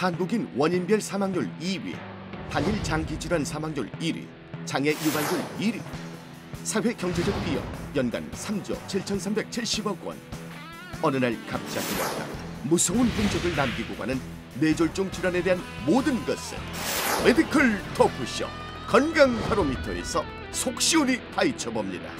한국인 원인별 사망률 2위, 단일 장기질환 사망률 1위, 장애 유발률 1위, 사회 경제적 비용 연간 3조 7,370억 원. 어느 날 갑자기 왔다 무서운 흔적을 남기고 가는 뇌졸중 질환에 대한 모든 것을 메디컬 토크쇼 건강 바로미터에서 속 시원히 파헤쳐 봅니다.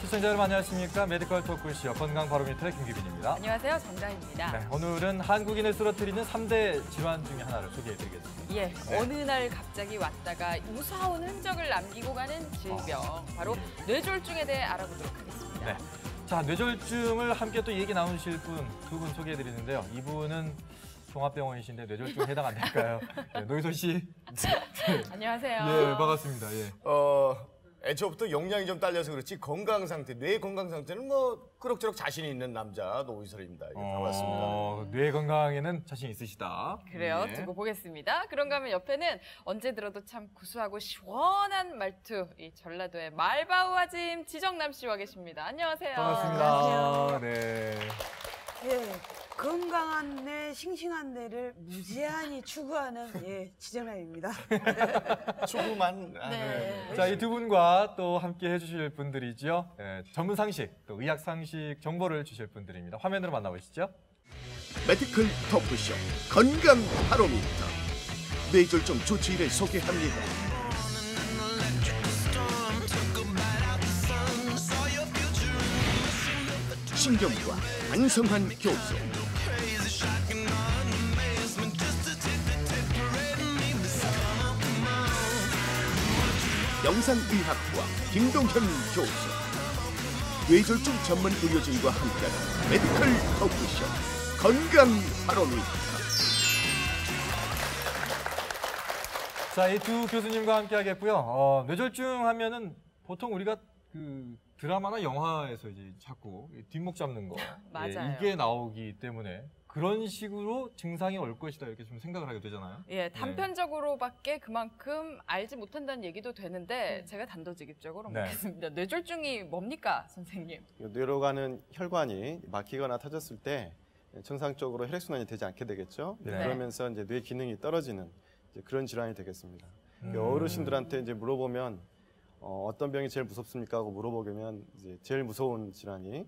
시청자 여러분 안녕하십니까? 메디컬 토크쇼 건강 바로미터의 김규빈입니다. 안녕하세요. 정다희입니다. 네, 오늘은 한국인을 쓰러뜨리는 3대 질환 중에 하나를 소개해드리겠습니다. 예, 네. 어느 날 갑자기 왔다가 무서운 흔적을 남기고 가는 질병, 바로 뇌졸중에 대해 알아보도록 하겠습니다. 네. 자, 뇌졸중을 함께 또 얘기 나누실 두 분 소개해드리는데요. 이분은 종합병원이신데 뇌졸중에 해당 안 될까요? 네, 노희소 씨. 안녕하세요. 예, 반갑습니다. 예. 애초부터 용량이 좀 딸려서 그렇지 건강 상태, 뇌 건강 상태는 뭐 그럭저럭 자신이 있는 남자 노희설입니다. 반갑습니다. 뇌 건강에는 자신 있으시다. 그래요. 예. 두고 보겠습니다. 그런가 하면 옆에는 언제 들어도 참 구수하고 시원한 말투, 이 전라도의 말바우 아짐 지정남 씨와 계십니다. 안녕하세요. 반갑습니다. 네. 예, 건강한 뇌, 싱싱한 뇌를 무제한히 추구하는 지정남입니다. 추구만. 네. 자, 이 두 분과 또 함께 해주실 분들이죠. 예, 전문 상식, 또 의학 상식 정보를 주실 분들입니다. 화면으로 만나보시죠. 메디컬 토크쇼 건강 바로미터 뇌졸중 조치를 소개합니다. 신경과 안성환 교수, 영상의학과 김동현 교수, 뇌졸중 전문 의료진과 함께하는 메디컬 토크쇼 건강 바로미터. 자, 이 두 교수님과 함께 하겠고요. 뇌졸중 하면은 보통 우리가 그 드라마나 영화에서 이제 자꾸 뒷목 잡는 거 맞아요. 이게 나오기 때문에 그런 식으로 증상이 올 것이다 이렇게 좀 생각을 하게 되잖아요. 예, 단편적으로밖에 그만큼 알지 못한다는 얘기도 되는데 제가 단도직입적으로 묻겠습니다. 뇌졸중이 뭡니까, 선생님? 뇌로 가는 혈관이 막히거나 터졌을 때 정상적으로 혈액순환이 되지 않게 되겠죠. 네. 그러면서 이제 뇌 기능이 떨어지는 이제 그런 질환이 되겠습니다. 어르신들한테 이제 물어보면 어떤 병이 제일 무섭습니까? 하고 물어보면 이제 제일 무서운 질환이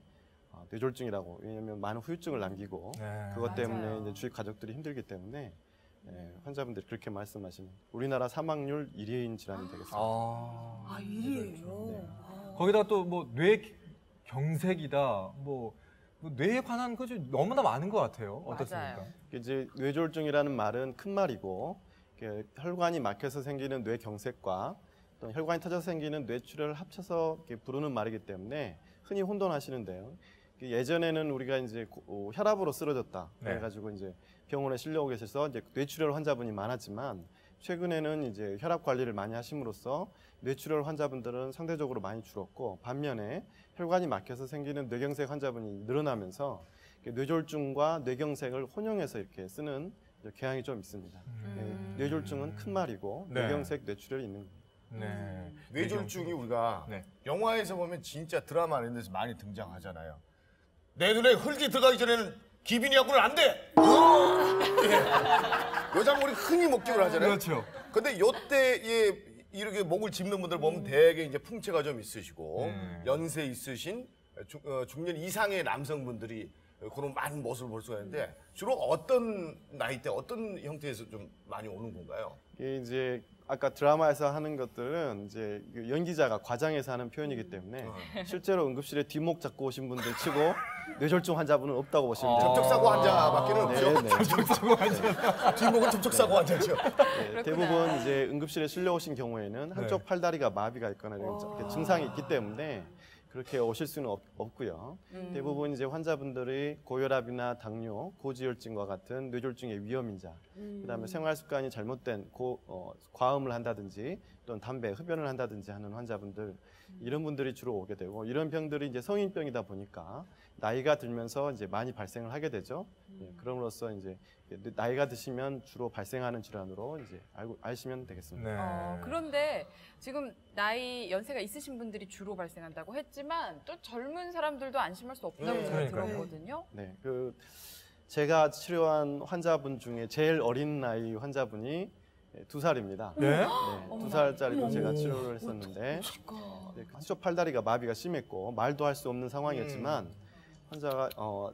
뇌졸중이라고. 왜냐하면 많은 후유증을 남기고 그것 때문에 맞아요. 이제 주위 가족들이 힘들기 때문에 환자분들이 그렇게 말씀하시는 우리나라 사망률 1위인 질환이 되겠습니다. 아, 일이에요. 거기다가 또 뭐 뇌경색이다, 뭐 뇌에 관한 것이 너무나 많은 것 같아요. 어떻습니까? 맞아요. 이제 뇌졸중이라는 말은 큰 말이고 혈관이 막혀서 생기는 뇌경색과 또 혈관이 터져서 생기는 뇌출혈을 합쳐서 부르는 말이기 때문에 흔히 혼돈하시는데요. 예전에는 우리가 이제 혈압으로 쓰러졌다 그래가지고 이제 병원에 실려오고 계셔서 이제 뇌출혈 환자분이 많았지만 최근에는 이제 혈압 관리를 많이 하심으로써 뇌출혈 환자분들은 상대적으로 많이 줄었고 반면에 혈관이 막혀서 생기는 뇌경색 환자분이 늘어나면서 뇌졸중과 뇌경색을 혼용해서 이렇게 쓰는 경향이 좀 있습니다. 뇌졸중은 큰 말이고 뇌경색, 뇌출혈이 있는 겁니다. 네. 뇌졸중이 우리가 네. 영화에서 보면 진짜 드라마 이런 데서 많이 등장하잖아요. 내 눈에 흙이 들어가기 전에는 기빈이 갖고는 안 돼. 예. 요장물이 흔히 목격을 하잖아요. 그렇죠. 근데 요때에 이렇게 목을 짚는 분들 보면 대개 이제 풍채가 좀 있으시고 연세 있으신 중년 이상의 남성분들이 그런 많은 모습을 볼 수가 있는데 주로 어떤 나이대, 어떤 형태에서 좀 많이 오는 건가요? 이게 이제 아까 드라마에서 하는 것들은 이제 연기자가 과장해서 하는 표현이기 때문에 실제로 응급실에 뒷목 잡고 오신 분들 치고 뇌졸중 환자분은 없다고 보시면 돼요. 접촉사고 환자밖에는 없죠. 네. 접촉사고 환자. 뒷목은 접촉사고 환자죠. 네, 대부분 이제 응급실에 실려오신 경우에는 한쪽 팔다리가 마비가 있거나 이런 증상이 있기 때문에 그렇게 오실 수는 없고요. 대부분 이제 환자분들이 고혈압이나 당뇨, 고지혈증과 같은 뇌졸중의 위험인자, 그다음에 생활 습관이 잘못된 과음을 한다든지 또는 담배, 흡연을 한다든지 하는 환자분들 이런 분들이 주로 오게 되고 이런 병들이 이제 성인병이다 보니까 나이가 들면서 이제 많이 발생을 하게 되죠. 예, 그럼으로써 이제 나이가 드시면 주로 발생하는 질환으로 이제 아시면 되겠습니다. 네. 그런데 지금 연세가 있으신 분들이 주로 발생한다고 했지만 또 젊은 사람들도 안심할 수 없다고 제가 그러니까요. 들었거든요. 네, 제가 치료한 환자분 중에 제일 어린 나이 환자분이 2살입니다. 네? 네, 2살짜리로 제가 치료를 했었는데 네, 한쪽 팔다리가 마비가 심했고 말도 할 수 없는 상황이었지만 환자가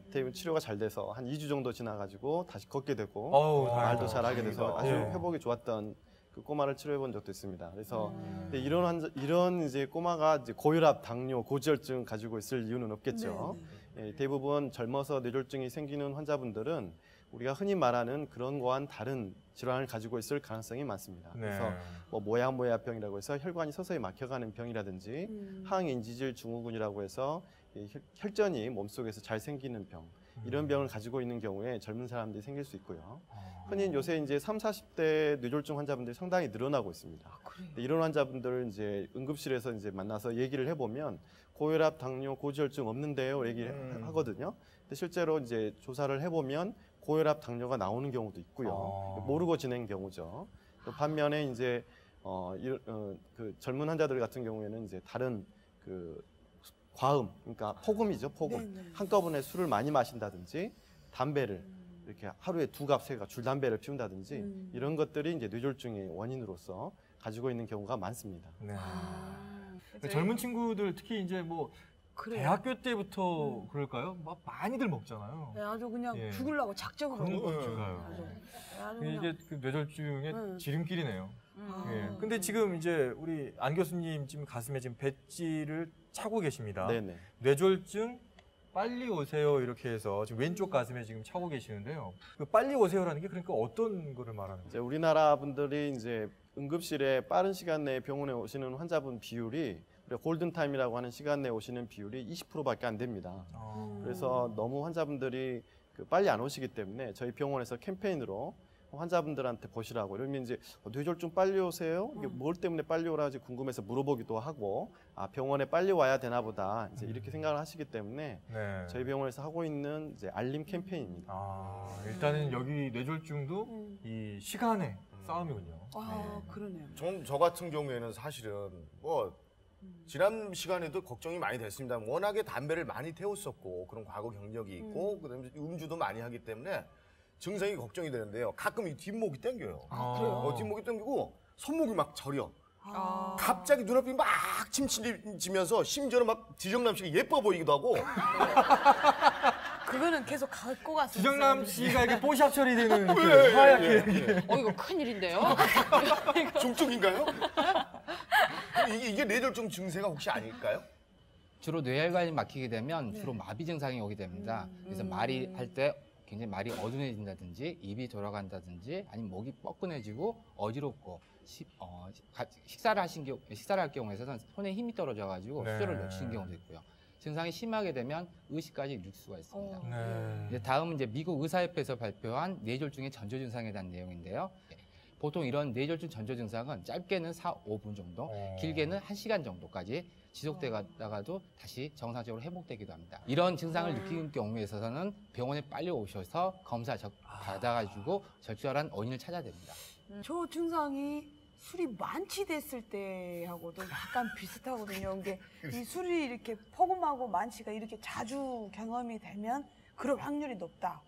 대부분 치료가 잘 돼서 한 2주 정도 지나가지고 다시 걷게 되고 어우, 말도 다행이다. 잘하게 돼서 아주 예. 회복이 좋았던 그 꼬마를 치료해 본 적도 있습니다. 그래서 근데 이런 이제 꼬마가 이제 고혈압, 당뇨, 고지혈증 가지고 있을 이유는 없겠죠. 예, 대부분 젊어서 뇌졸중이 생기는 환자분들은 우리가 흔히 말하는 그런 거와는 다른 질환을 가지고 있을 가능성이 많습니다. 네. 그래서 뭐 모야모야병이라고 해서 혈관이 서서히 막혀가는 병이라든지 항인지질 증후군이라고 해서 이 혈전이 몸속에서 잘 생기는 병 이런 병을 가지고 있는 경우에 젊은 사람들이 생길 수 있고요. 흔히 요새 이제 30, 40대 뇌졸중 환자분들이 상당히 늘어나고 있습니다. 근데 이런 환자분들을 이제 응급실에서 이제 만나서 얘기를 해보면 고혈압, 당뇨, 고지혈증 없는데요, 얘기를 하거든요. 근데 실제로 이제 조사를 해보면 고혈압, 당뇨가 나오는 경우도 있고요. 모르고 지낸 경우죠. 또 반면에 이제 그 젊은 환자들 같은 경우에는 이제 다른 그 과음, 그러니까 폭음이죠, 폭음. 한꺼번에 술을 많이 마신다든지 담배를 이렇게 하루에 2갑, 3갑 줄담배를 피운다든지 이런 것들이 이제 뇌졸중의 원인으로서 가지고 있는 경우가 많습니다. 네. 젊은 친구들 특히 이제 뭐 대학교 때부터 그럴까요? 막 많이들 먹잖아요. 네, 아주 그냥 예. 죽으려고 작정으로. 그런 거 죽어요. 아주 그냥. 이게 그 뇌졸중의 지름길이네요. 아. 예. 근데 지금 이제 우리 안 교수님 지금 가슴에 지금 배지를 차고 계십니다. 네네. 뇌졸중 빨리 오세요 이렇게 해서 지금 왼쪽 가슴에 지금 차고 계시는데요. 그 빨리 오세요라는 게 그러니까 어떤 거를 말하는 이제 거예요? 우리나라 분들이 이제 응급실에 빠른 시간 내에 병원에 오시는 환자분 비율이 우리가 골든타임이라고 하는 시간 내에 오시는 비율이 20%밖에 안 됩니다. 그래서 너무 환자분들이 빨리 안 오시기 때문에 저희 병원에서 캠페인으로 환자분들한테 보시라고 이러면 이제 뇌졸중 빨리 오세요? 이게 뭘 때문에 빨리 오라지 궁금해서 물어보기도 하고 병원에 빨리 와야 되나 보다 이제 이렇게 생각을 하시기 때문에 네. 저희 병원에서 하고 있는 이제 알림 캠페인입니다. 일단은 여기 뇌졸중도 이 시간의 싸움이군요. 아, 그러네요. 저 같은 경우에는 사실은 뭐 지난 시간에도 걱정이 많이 됐습니다. 워낙에 담배를 많이 태웠었고 그런 과거 경력이 있고 그다음에 음주도 많이 하기 때문에 증상이 걱정이 되는데요. 가끔 이 뒷목이 땡겨요. 그래요? 뒷목이 땡기고 손목이 막 저려. 아. 갑자기 눈앞이 막 침침해지면서 심지어는 막 지정남 씨가 예뻐 보이기도 하고. 그거는 계속 갖고 갔어요. 지정남 씨가 이렇게 뽀샵 처리되는 그 예, 하얗게 이거 큰일인데요? 중증인가요? 이게 뇌졸중 증세가 혹시 아닐까요? 주로 뇌혈관이 막히게 되면 주로 마비 증상이 오게 됩니다. 그래서 말이 할 때 굉장히 말이 어두워진다든지 입이 돌아간다든지 아니면 목이 뻐근해지고 어지럽고 식사를 할 경우에는 손에 힘이 떨어져가지고 네. 수저를 놓치는 경우도 있고요. 증상이 심하게 되면 의식까지 이룰 수가 있습니다. 네. 이제 다음은 이제 미국 의사협회에서 발표한 뇌졸중의 전조 증상에 대한 내용인데요. 보통 이런 뇌졸중 전조 증상은 짧게는 4-5분 정도, 길게는 1시간 정도까지 지속되다가도 다시 정상적으로 회복되기도 합니다. 이런 증상을 느끼는 경우에 있어서는 병원에 빨리 오셔서 검사 받아가지고 적절한 원인을 찾아야 됩니다. 저 증상이 술이 만취됐을 때하고도 약간 비슷하거든요. 이게 이 술이 이렇게 폭음하고 만취가 이렇게 자주 경험이 되면 그럴 확률이 높다.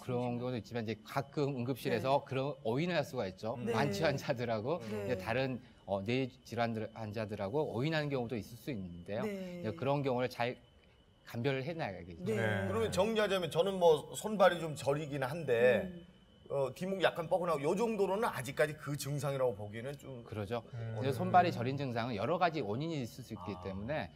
그런 경우도 있지만 이제 가끔 응급실에서 그런 오인을 할 수가 있죠. 네. 만취 환자들하고 네. 이제 다른 뇌 질환 환자들하고 오인하는 경우도 있을 수 있는데요. 네. 이제 그런 경우를 잘 감별을 해놔야겠죠. 네. 그러면 정리하자면 저는 뭐 손발이 좀 저리긴 한데 뒷목이 약간 뻐근하고 요 정도로는 아직까지 그 증상이라고 보기에는 좀 그러죠. 그래서 손발이 저린 증상은 여러 가지 원인이 있을 수 있기 때문에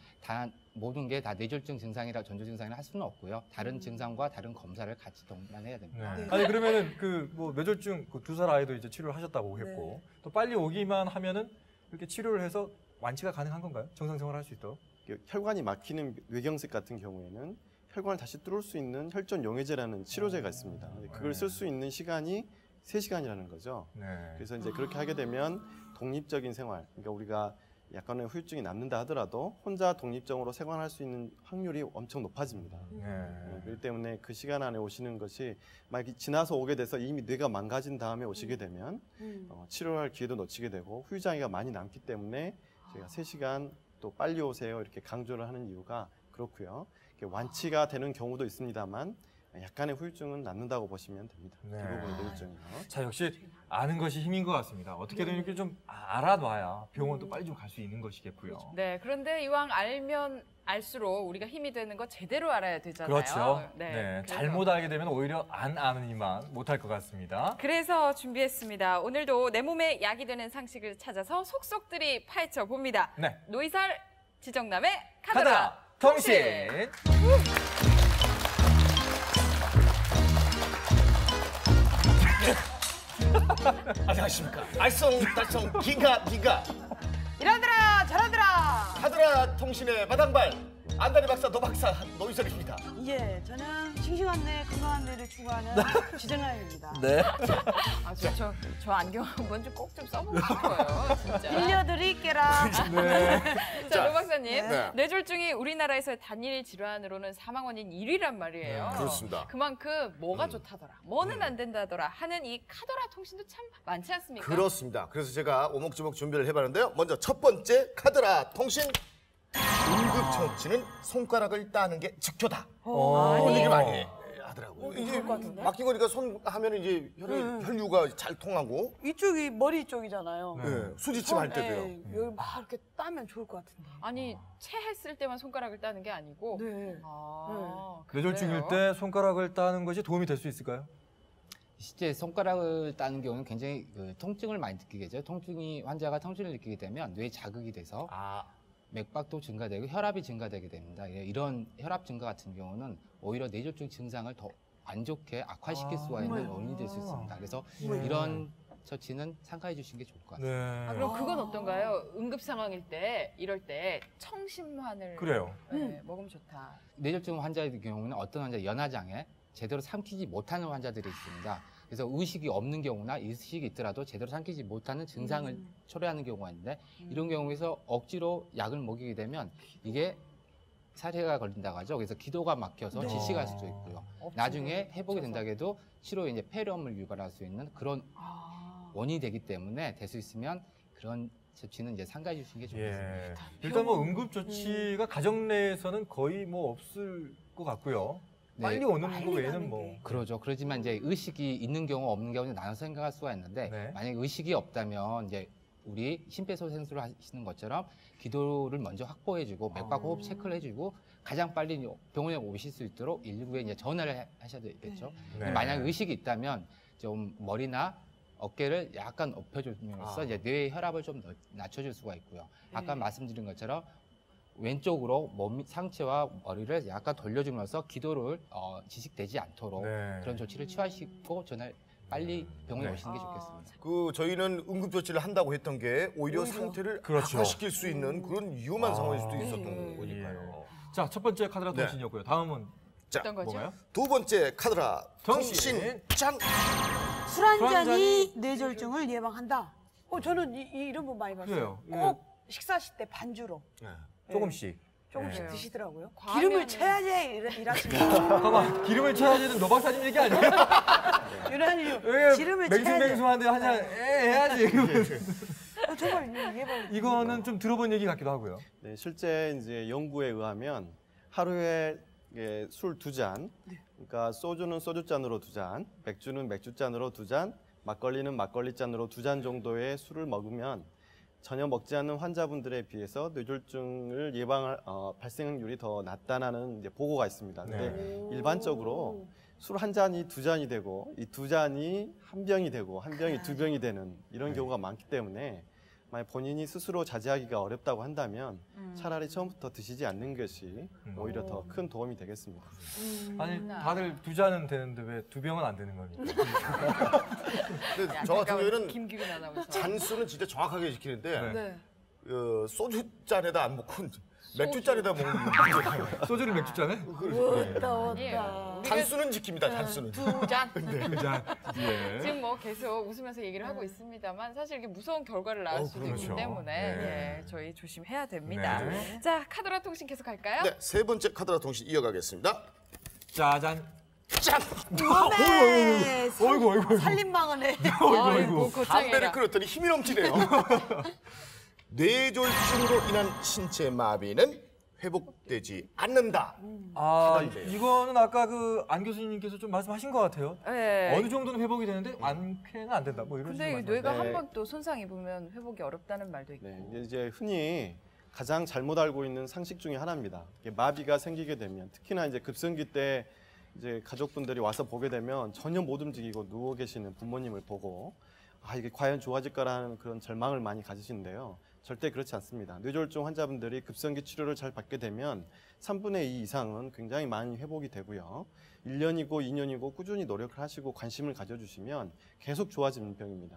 모든 게 다 뇌졸중 증상이라 전조 증상이라 할 수는 없고요. 다른 증상과 다른 검사를 같이 동반해야 됩니다. 네. 아니 그러면은 뭐 뇌졸중 2살 아이도 이제 치료를 하셨다고 했고 또 빨리 오기만 하면은 이렇게 치료를 해서 완치가 가능한 건가요? 정상생활 할 수 있도록? 혈관이 막히는 뇌경색 같은 경우에는 혈관을 다시 뚫을 수 있는 혈전 용해제라는 치료제가 있습니다. 그걸 쓸 수 있는 시간이 3시간이라는 거죠. 네. 그래서 이제 그렇게 하게 되면 독립적인 생활, 그러니까 우리가 약간의 후유증이 남는다 하더라도 혼자 독립적으로 생활할 수 있는 확률이 엄청 높아집니다. 그렇기 때문에 그 시간 안에 오시는 것이 만약에 지나서 오게 돼서 이미 뇌가 망가진 다음에 오시게 되면 치료할 기회도 놓치게 되고 후유장애가 많이 남기 때문에 저희가 3시간 또 빨리 오세요 이렇게 강조를 하는 이유가 그렇고요. 완치가 되는 경우도 있습니다만 약간의 후유증은 남는다고 보시면 됩니다. 대부분의 뇌졸중이요. 자, 역시 아는 것이 힘인 것 같습니다. 어떻게든 이렇게 좀 알아놔야 병원도 빨리 좀 갈 수 있는 것이겠고요. 네, 그런데 이왕 알면 알수록 우리가 힘이 되는 거 제대로 알아야 되잖아요. 그렇죠. 네, 그래서 잘못 알게 되면 오히려 안 아느니만 못할 것 같습니다. 그래서 준비했습니다. 오늘도 내 몸에 약이 되는 상식을 찾아서 속속들이 파헤쳐 봅니다. 네. 노이살 지정남의 카더라 카더라 통신. 안녕하십니까. 알쏭달쏭 기가 이러더라 저러더라. 카더라 통신의 마당발 안다리 박사 노 박사 노이설입니다. 예, 저는 싱싱한 뇌, 건강한 뇌를 추구하는 지정남입니다. 네. 아, 저 안경 한번 좀 꼭 좀 써보고 싶어요. 진짜. 빌려드릴게라. 네. 자, 노 박사님. 네. 뇌졸중이 우리나라에서의 단일 질환으로는 사망 원인 1위란 말이에요. 그렇습니다. 그만큼 뭐가 좋다더라, 뭐는 안 된다더라 하는 이 카더라 통신도 참 많지 않습니까? 그렇습니다. 그래서 제가 오목조목 준비를 해봤는데요. 먼저 첫 번째 카더라 통신. 응급처치는 손가락을 따는 게 직효다. 이런 얘기 많이 하더라고요. 이게 막힌 거니까 손 하면 이제 혈류가 잘 통하고 이쪽이 머리 쪽이잖아요. 네, 수지침 할 때도요. 여기 막 이렇게 따면 좋을 것 같은데. 아니, 체했을 때만 손가락을 따는 게 아니고. 네. 뇌졸중일 때 손가락을 따는 것이 도움이 될 수 있을까요? 실제 손가락을 따는 경우는 굉장히 통증을 많이 느끼게 되죠. 환자가 통증을 느끼게 되면 뇌에 자극이 돼서 맥박도 증가되고 혈압이 증가되게 됩니다. 이런 혈압 증가 같은 경우는 오히려 뇌졸중 증상을 더 안 좋게 악화시킬 수가 있는 원인이 될 수 있습니다. 그래서 이런 처치는 삼가해 주시는 게 좋을 것 같습니다. 네. 아, 그럼 그건 어떤가요? 응급 상황일 때, 이럴 때 청심환을 그래요. 먹으면 좋다. 뇌졸중 환자의 경우는 어떤 환자 연화장애 제대로 삼키지 못하는 환자들이 있습니다. 그래서 의식이 없는 경우나 의식이 있더라도 제대로 삼키지 못하는 증상을 초래하는 경우가 있는데 이런 경우에서 억지로 약을 먹이게 되면 이게 사례가 걸린다고 하죠. 그래서 기도가 막혀서 지치갈 수도 있고요. 나중에 회복이 된다고 해도 치료에 이제 폐렴을 유발할 수 있는 그런 원인이 되기 때문에 될 수 있으면 그런 조치는 이제 삼가해 주시는 게 좋겠습니다. 예. 일단 뭐 응급 조치가 가정 내에서는 거의 뭐 없을 것 같고요. 네. 빨리 오는 거 외에는 뭐. 그러죠. 그렇지만 이제 의식이 있는 경우 없는 경우는 나눠서 생각할 수가 있는데 네. 만약에 의식이 없다면 이제 우리 심폐소생술을 하시는 것처럼 기도를 먼저 확보해주고 맥박 호흡 체크를 해주고 가장 빨리 병원에 오실 수 있도록 119에 이제 전화를 하셔야 되겠죠. 네. 만약에 의식이 있다면 좀 머리나 어깨를 약간 높여줌으로써 이제 뇌의 혈압을 좀 낮춰줄 수가 있고요. 아까 말씀드린 것처럼 왼쪽으로 몸 상체와 머리를 약간 돌려주면서 기도를 지식되지 않도록 그런 조치를 취하시고 전화 빨리 병원에 오시는 게 좋겠습니다. 그 저희는 응급 조치를 한다고 했던 게 오히려 상태를 그렇죠. 악화시킬 수 있는 그런 위험한 상황일 수도 있었던 거니까요. 자, 첫 번째 카드라 네. 통신이었고요. 다음은 자, 어떤 거죠? 뭐가요? 두 번째 카드라 통신. 통신 짠. 술 한 술 한 잔이 뇌졸중을 예방한다. 저는 이런 분 많이 봤어요. 그래요. 꼭 식사하실 때 반주로 조금씩. 조금씩 네. 드시더라고요. 과하면은- 기름을 쳐야지 이라시면 잠깐만, 기름을 쳐야지는 노박사님 얘기 아니에요? 유난히 기름을 쳐야지. 맹숭맹숭한데 한잔 해야지. 정말 예방. 이거는 좀 들어본 얘기 같기도 하고요. 네, 실제 이제 연구에 의하면 하루에 술 2잔, 그러니까 소주는 소주잔으로 2잔, 맥주는 맥주잔으로 2잔, 막걸리는 막걸리잔으로 2잔 정도의 술을 먹으면 전혀 먹지 않는 환자분들에 비해서 뇌졸중을 예방할 발생률이 더 낮다는 이제 보고가 있습니다. 근데 일반적으로 술 한 잔이 2잔이 되고 이 2잔이 한 병이 되고 한 병이 2병이 되는 이런 경우가 많기 때문에 만약 본인이 스스로 자제하기가 어렵다고 한다면 차라리 처음부터 드시지 않는 것이 오히려 더 큰 도움이 되겠습니다. 아니, 다들 2잔은 되는데 왜 2병은 안 되는 겁니까? 근데 저 같은 경우에는 김규빈 아나운서. 잔수는 진짜 정확하게 지키는데 네. 소주 잔에다 안 먹고 맥주 잔에다 먹는 소주를 맥주 잔에? 아니에요. 단수는 지킵니다. 단수는. 두 잔. 그 잔. 예. 지금 뭐 계속 웃으면서 얘기를 하고 있습니다만 사실 이게 무서운 결과를 낳을 수도 그렇죠. 있기 때문에 네. 예, 저희 조심해야 됩니다. 네. 자, 카더라 통신 계속 갈까요? 네, 세 번째 카드라 통신 이어가겠습니다. 짜잔. 짠! 어메, 어이구. 살림방을 해. 아이고, 담배를 거창해라. 끊었더니 힘이 넘치네요. 뇌졸중으로 인한 신체 마비는 회복되지 않는다. 아, 하던데요. 이거는 아까 그 안 교수님께서 좀 말씀하신 것 같아요. 네. 어느 정도는 회복이 되는데 완쾌는 안 된다. 뭐 이런 근데 식으로 이 뇌가 네. 한 번 또 손상 입으면 회복이 어렵다는 말도 있고. 네, 이제 흔히 가장 잘못 알고 있는 상식 중에 하나입니다. 이게 마비가 생기게 되면 특히나 이제 급성기 때 이제 가족분들이 와서 보게 되면 전혀 못 움직이고 누워 계시는 부모님을 보고 아 이게 과연 좋아질까라는 그런 절망을 많이 가지시는데요. 절대 그렇지 않습니다. 뇌졸중 환자분들이 급성기 치료를 잘 받게 되면 3분의 2 이상은 굉장히 많이 회복이 되고요. 1년이고 2년이고 꾸준히 노력을 하시고 관심을 가져주시면 계속 좋아지는 병입니다.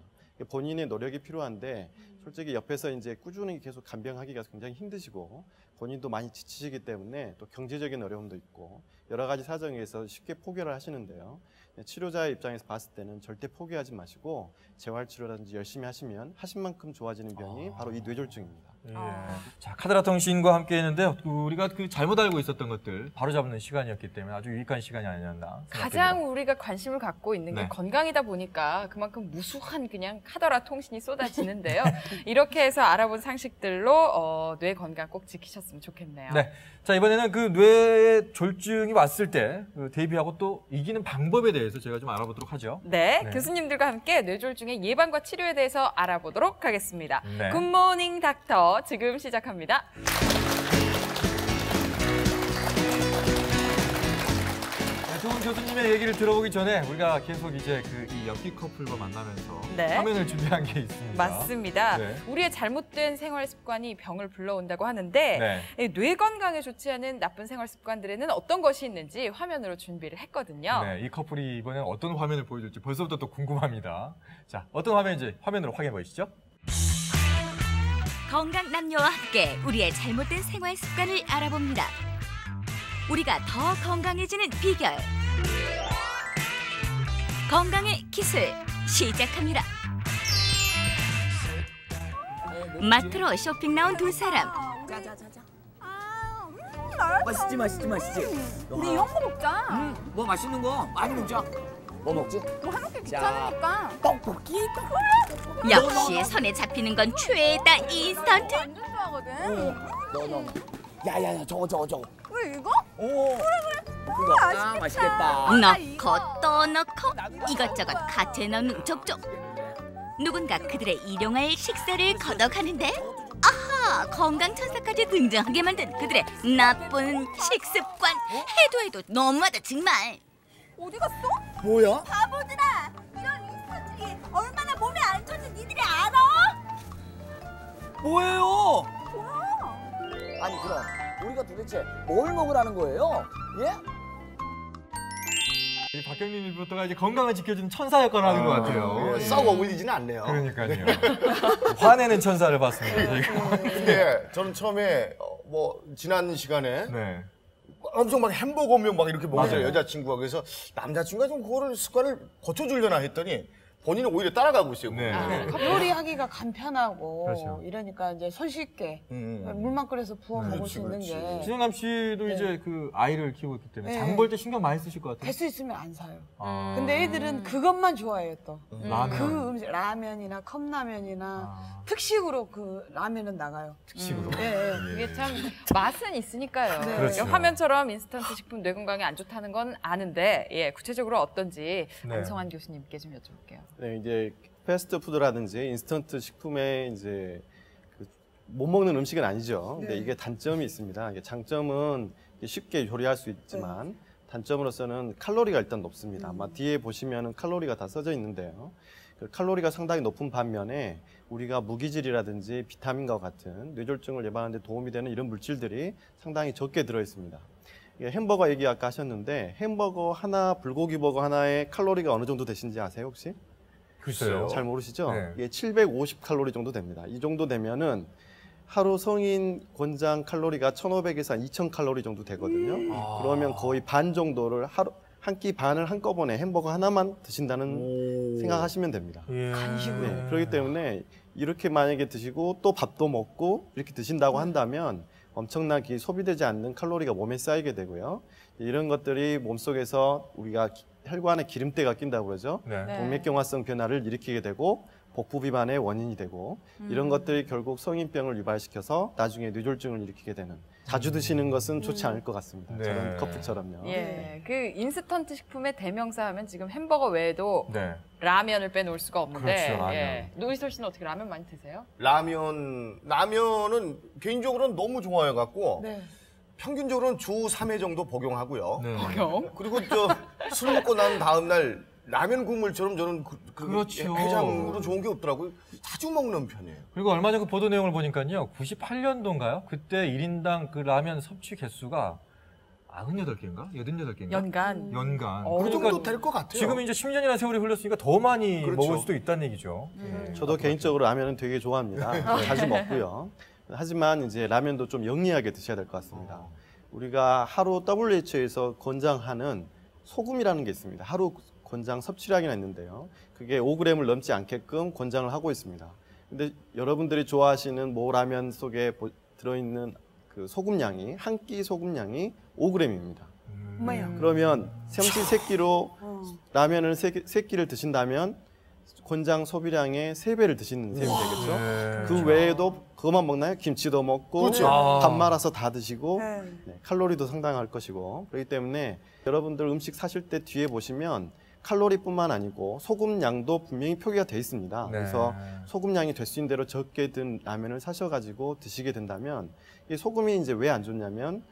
본인의 노력이 필요한데 솔직히 옆에서 이제 꾸준히 계속 간병하기가 굉장히 힘드시고 본인도 많이 지치시기 때문에 또 경제적인 어려움도 있고 여러 가지 사정에서 쉽게 포기를 하시는데요. 치료자의 입장에서 봤을 때는 절대 포기하지 마시고 재활치료라든지 열심히 하시면 하신 만큼 좋아지는 병이 바로 이 뇌졸중입니다. 예. 자, 카드라 통신과 함께 했는데 우리가 그 잘못 알고 있었던 것들 바로잡는 시간이었기 때문에 아주 유익한 시간이 아니었나 생각됩니다. 가장 우리가 관심을 갖고 있는 게 네. 건강이다 보니까 그만큼 무수한 그냥 카더라 통신이 쏟아지는데요. 이렇게 해서 알아본 상식들로 뇌 건강 꼭 지키셨으면 좋겠네요. 네. 자, 이번에는 그 뇌 졸중이 왔을 때 그 대비하고 또 이기는 방법에 대해서 제가 좀 알아보도록 하죠. 네, 네. 교수님들과 함께 뇌졸중의 예방과 치료에 대해서 알아보도록 하겠습니다. 네. 굿모닝 닥터 지금 시작합니다. 네, 좋은 교수님의 얘기를 들어보기 전에 우리가 계속 이제 그 이 옆집 커플과 만나면서 네. 화면을 준비한 게 있습니다. 맞습니다. 네. 우리의 잘못된 생활 습관이 병을 불러온다고 하는데 네. 이 뇌 건강에 좋지 않은 나쁜 생활 습관들에는 어떤 것이 있는지 화면으로 준비를 했거든요. 네, 이 커플이 이번엔 어떤 화면을 보여줄지 벌써부터 또 궁금합니다. 자, 어떤 화면인지 화면으로 확인해 보시죠. 건강 남녀와 함께 우리의 잘못된 생활 습관을 알아봅니다. 우리가 더 건강해지는 비결. 건강의 기술 시작합니다. 마트로 쇼핑 나온 두 사람. 자자자자. 맛있지 맛있지 맛있지. 우리 이런 거 먹자. 뭐 맛있는 거 많이 먹자. 뭐 먹지? 뭐 해먹기 귀찮으니까. 떡볶이. 역시 손에 잡히는 건 최다 인스턴트. 완전 좋아하거든. 너. 야야야 저거. 왜 이거? 오. 그거 아 맛있겠다. 넣고 또 넣고 이것저것 같이 넣는 족족. 누군가 그들의 일용할 식사를 걷어가는데 아하 건강천사까지 등장하게 만든 그들의 나쁜 식습관. 해도 너무하다 정말. 어디 갔어? 뭐야? 바보들아. 이런 인스턴트기 얼마나 몸에 안 좋은지 니들이 알아? 뭐예요? 뭐야? 아니 그럼 우리가 도대체 뭘 먹으라는 거예요? 예? 이 박경림 리포터가 이제 건강을 지켜주는 천사 역할을 하는 것 같아요. 예, 썩 어울리지는 않네요. 그러니까요. 화내는 천사를 봤습니다. 저희가. 예, 저는 처음에 뭐 지난 시간에 네. 엄청 막 햄버거면 막 이렇게 먹잖아요. 맞아요. 여자친구가. 그래서 남자친구가 좀 그거를 습관을 고쳐주려나 했더니 본인은 오히려 따라가고 있어요. 네. 요리하기가 간편하고 그렇죠. 이러니까 이제 손쉽게 음. 물만 끓여서 부어 먹을 그렇지, 수 있는 그렇지. 게 신영남 씨도 이제 그 아이를 키우고 있기 때문에 네. 장 볼 때 신경 많이 쓰실 것 같아요. 될 수 있으면 안 사요. 아. 근데 애들은 그것만 좋아해요 또. 라면. 그 음식 라면이나 컵라면이나 아. 특식으로 그 라면은 나가요. 특식으로. 예. 이게 참 맛은 있으니까요. 네. 그렇죠. 화면처럼 인스턴트 식품 뇌 건강에 안 좋다는 건 아는데 예, 구체적으로 어떤지 네. 안성환 교수님께 좀 여쭤볼게요. 네, 이제 패스트푸드라든지 인스턴트 식품에 이제 못 먹는 음식은 아니죠. 근데 네. 이게 단점이 있습니다. 이게 장점은 쉽게 조리할 수 있지만 단점으로서는 칼로리가 일단 높습니다. 아마 뒤에 보시면은 칼로리가 다 써져 있는데요. 그 칼로리가 상당히 높은 반면에 우리가 무기질이라든지 비타민과 같은 뇌졸중을 예방하는 데 도움이 되는 이런 물질들이 상당히 적게 들어 있습니다. 이게 햄버거 얘기 아까 하셨는데 햄버거 하나, 불고기 버거 하나에 칼로리가 어느 정도 되신지 아세요 혹시? 글쎄요. 잘 모르시죠? 네. 이게 750 칼로리 정도 됩니다. 이 정도 되면은 하루 성인 권장 칼로리가 1,500에서 2,000 칼로리 정도 되거든요. 그러면 거의 반 정도를 한 끼 반을 한꺼번에 햄버거 하나만 드신다는 생각하시면 됩니다. 간식으로. 네, 그렇기 때문에 이렇게 만약에 드시고 또 밥도 먹고 이렇게 드신다고 한다면 엄청나게 소비되지 않는 칼로리가 몸에 쌓이게 되고요. 이런 것들이 몸속에서 우리가 혈관에 기름때가 낀다고 그러죠. 네. 동맥경화성 변화를 일으키게 되고 복부 비만의 원인이 되고 이런 것들이 결국 성인병을 유발시켜서 나중에 뇌졸중을 일으키게 되는 자주 드시는 것은 좋지 않을 것 같습니다. 네. 저런 커피처럼요. 예, 그 인스턴트 식품의 대명사 하면 지금 햄버거 외에도 네. 라면을 빼놓을 수가 없는데. 그렇죠, 라면. 예. 노희솔 씨는 어떻게 라면 많이 드세요? 라면은 개인적으로는 너무 좋아해갖고 네. 평균적으로는 주 3회 정도 복용하고요. 네. 그리고 술 먹고 난 다음 날 라면 국물처럼 저는 그렇죠. 해장으로 좋은 게 없더라고요. 자주 먹는 편이에요. 그리고 얼마 전 그 보도 내용을 보니까요. 98년도인가요? 그때 1인당 그 라면 섭취 개수가 98개인가? 88개인가? 연간. 연간. 그 정도 될 것 같아요. 지금 이제 10년이나 세월이 흘렀으니까 더 많이 그렇죠. 먹을 수도 있다는 얘기죠. 예. 저도 개인적으로 라면은 되게 좋아합니다. 자주 먹고요. 하지만 이제 라면도 좀 영리하게 드셔야 될 것 같습니다. 우리가 하루 WHO에서 권장하는 소금이라는 게 있습니다. 하루 권장 섭취량이나 있는데요. 그게 5g을 넘지 않게끔 권장을 하고 있습니다. 근데 여러분들이 좋아하시는 모 라면 속에 들어있는 그 소금량이 한 끼 소금량이 5g입니다. 엄마야. 그러면 삼시 세끼로 라면을 세 끼를 드신다면 권장 소비량의 3배를 드시는 셈이 되겠죠. 네. 그 외에도 그것만 먹나요? 김치도 먹고 그렇죠. 밥 말아서 다 드시고 네. 네, 칼로리도 상당할 것이고 그렇기 때문에 여러분들 음식 사실 때 뒤에 보시면 칼로리뿐만 아니고 소금량도 분명히 표기가 돼 있습니다. 네. 그래서 소금량이 될 수 있는 대로 적게 든 라면을 사셔가지고 드시게 된다면 이 소금이 이제 왜 안 좋냐면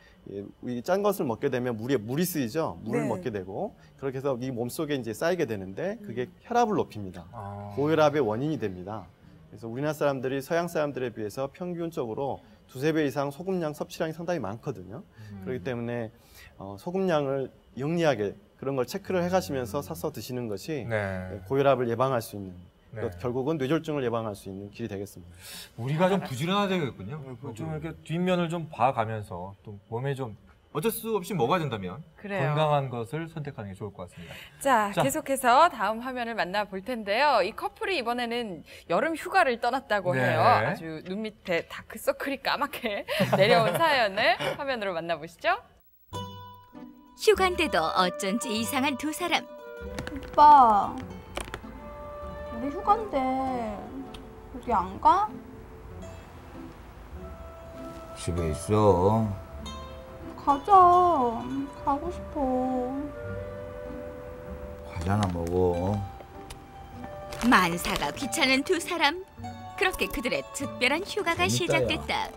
이 짠 것을 먹게 되면 물이 쓰이죠. 물을 네. 먹게 되고 그렇게 해서 이 몸속에 이제 쌓이게 되는데 그게 혈압을 높입니다. 아. 고혈압의 원인이 됩니다. 그래서 우리나라 사람들이 서양 사람들에 비해서 평균적으로 2~3배 이상 소금량 섭취량이 상당히 많거든요. 그렇기 때문에 소금량을 영리하게 그런 걸 체크를 해가시면서 사서 드시는 것이 네. 고혈압을 예방할 수 있는 네. 또 결국은 뇌졸중을 예방할 수 있는 길이 되겠습니다. 우리가 좀 부지런해야 되겠군요. 좀 이렇게 뒷면을 좀 봐가면서 또 몸에 좀 어쩔 수 없이 먹어야 된다면 그래요. 건강한 것을 선택하는 게 좋을 것 같습니다. 자, 자. 계속해서 다음 화면을 만나볼 텐데요. 이 커플이 이번에는 여름 휴가를 떠났다고 네. 해요. 아주 눈 밑에 다크서클이 까맣게 내려온 사연을 화면으로 만나보시죠. 휴가인데도 어쩐지 이상한 두 사람. 오빠, 우리 휴가인데 어디 안 가? 집에 있어. 가자. 가고 싶어. 과자나 먹어. 만사가 귀찮은 두 사람. 그렇게 그들의 특별한 휴가가 재밌다, 시작됐다.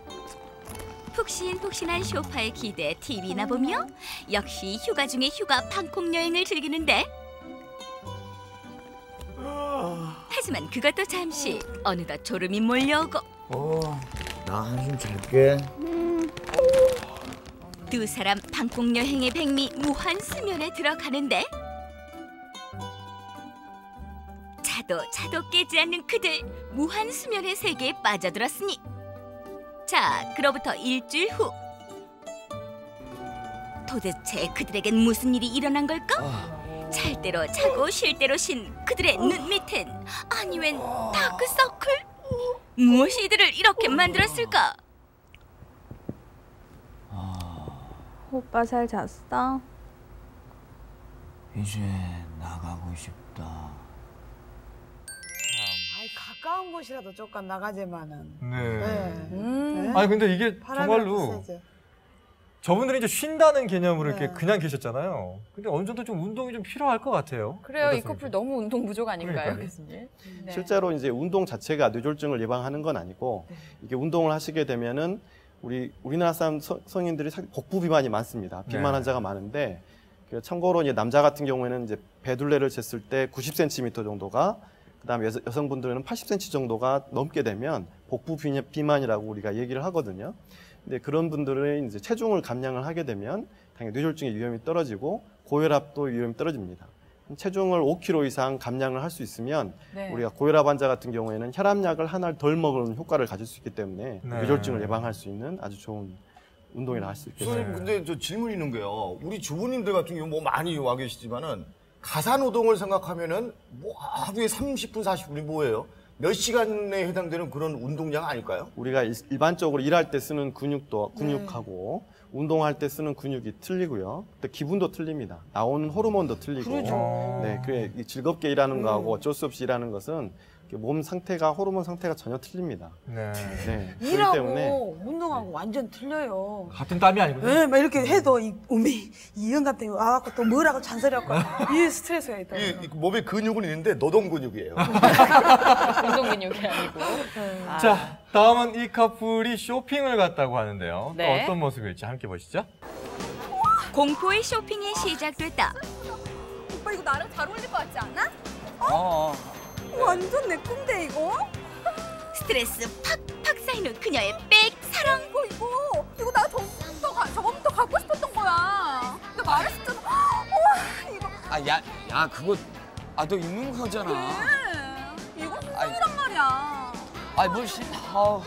푹신푹신한 소파에 기대 TV나 보며 역시 휴가 중에 휴가 방콕 여행을 즐기는데 하지만 그것도 잠시 어느덧 졸음이 몰려오고 나 한숨 잘게. 두 사람 방콕 여행의 백미 무한 수면에 들어가는데 자도 깨지 않는 그들 무한 수면의 세계에 빠져들었으니 자, 그로부터 일주일 후 도대체 그들에겐 무슨 일이 일어난 걸까? 잘 대로 자고 쉴 대로 쉰 그들의 눈 밑엔 아니 웬 다크서클? 무엇이 이들을 이렇게 만들었을까? 오빠 잘 잤어? 이제 나가고 싶다. 아이, 가까운 곳이라도 조금 나가지만은. 네. 네. 아니 근데 이게 바람이라도 정말로 쐬지. 저분들이 이제 쉰다는 개념으로 네. 이렇게 그냥 계셨잖아요. 근데 어느 정도 좀 운동이 좀 필요할 것 같아요. 그래요. 이 어떻습니까? 커플 너무 운동 부족 아닌가요, 그러니까요. 교수님? 네. 실제로 이제 운동 자체가 뇌졸중을 예방하는 건 아니고 이게 운동을 하시게 되면은 우리나라 사람 성인들이 복부 비만이 많습니다. 비만 네. 환자가 많은데 참고로 이제 남자 같은 경우에는 이제 배둘레를 쟀을 때 90cm 정도가 그다음에 여성분들은 80cm 정도가 넘게 되면 복부 비만이라고 우리가 얘기를 하거든요. 근데 그런 분들은 이제 체중을 감량을 하게 되면 당연히 뇌졸중의 위험이 떨어지고 고혈압도 위험이 떨어집니다. 체중을 5kg 이상 감량을 할 수 있으면 네. 우리가 고혈압 환자 같은 경우에는 혈압약을 하나를 덜 먹은 효과를 가질 수 있기 때문에 네. 뇌졸중을 예방할 수 있는 아주 좋은 운동이라 할 수 있겠습니다. 선생님, 근데 저 질문 있는 게요. 우리 주부님들 같은 경우 뭐 많이 와 계시지만은 가사노동을 생각하면은 뭐 하루에 30분, 40분이 뭐예요? 몇 시간에 해당되는 그런 운동량 아닐까요? 우리가 일반적으로 일할 때 쓰는 근육하고 운동할 때 쓰는 근육이 틀리고요. 또 기분도 틀립니다. 나오는 호르몬도 틀리고. 그러죠. 네, 그래 즐겁게 일하는 거하고 어쩔 수 없이 일하는 것은 몸 상태가 호르몬 상태가 전혀 틀립니다. 네. 네, 그렇기 일하고 때문에 운동하고 완전 틀려요. 같은 땀이 아니거든요. 네, 막 이렇게 해도 이 영감 때문에 와갖고 또 뭐라고 잔소리하고 이 스트레스가 있다. 이 몸에 근육은 있는데 노동 근육이에요. 운동 근육이 아니고. 자, 다음은 이 커플이 쇼핑을 갔다고 하는데요. 네. 또 어떤 모습일지 함께 보시죠. 공포의 쇼핑이 시작됐다. 오빠 이거 나랑 잘 어울릴 것 같지 않아? 어. 완전 내 꾼데 이거? 스트레스 팍팍 쌓이는 그녀의 백 사랑. 이거 나 저번부터 갖고 싶었던 거야. 나 말했었잖아. 우와 이거 아, 야, 그거 너 입는 거잖아. 이거 수정이란 말이야. 아이, 뭘 사줘.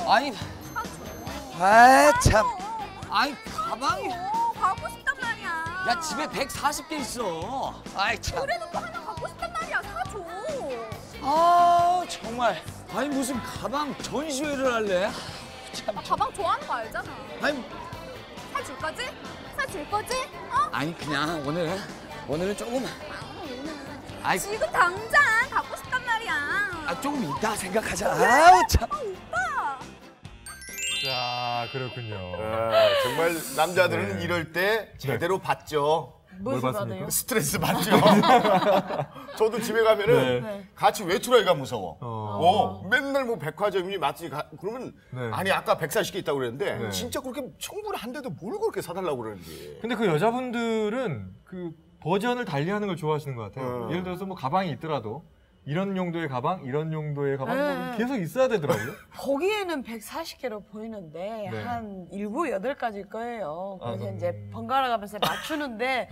아니, 참. 아이, 가방이. 갖고 싶단 말이야. 야, 집에 140개 있어. 아이, 참. 그래도 또 하나 갖고 싶단 말이야. 사줘. 아, 정말. 아니, 무슨 가방 전시회를 할래? 참. 나 가방 좋아하는 거 알잖아. 아니, 사줄 거지? 사줄 거지? 어? 아니, 그냥 오늘은 조금. 아이, 지금 당장 갖고 싶단 말이야. 조금 이따 생각하자. 아우, 참. 오빠. 자, 그렇군요. 정말 남자들은 이럴 때 제대로 받죠. 뭘 봤습니까? 스트레스 받죠. 저도 집에 가면은 같이 외출하기가 무서워. 맨날 뭐 백화점이니 마트니 그러면 아니 아까 140개 있다고 그랬는데 진짜 그렇게 충분한데도 뭘 그렇게 사달라고 그러는지. 근데 그 여자분들은 그 버전을 달리하는 걸 좋아하시는 것 같아요. 예를 들어서 뭐 가방이 있더라도 이런 용도의 가방, 이런 용도의 가방 뭐 계속 있어야 되더라고요. 거기에는 140개로 보이는데 네. 한 7, 8가지일 거예요. 그래서 아, 이제 번갈아 가면서 맞추는데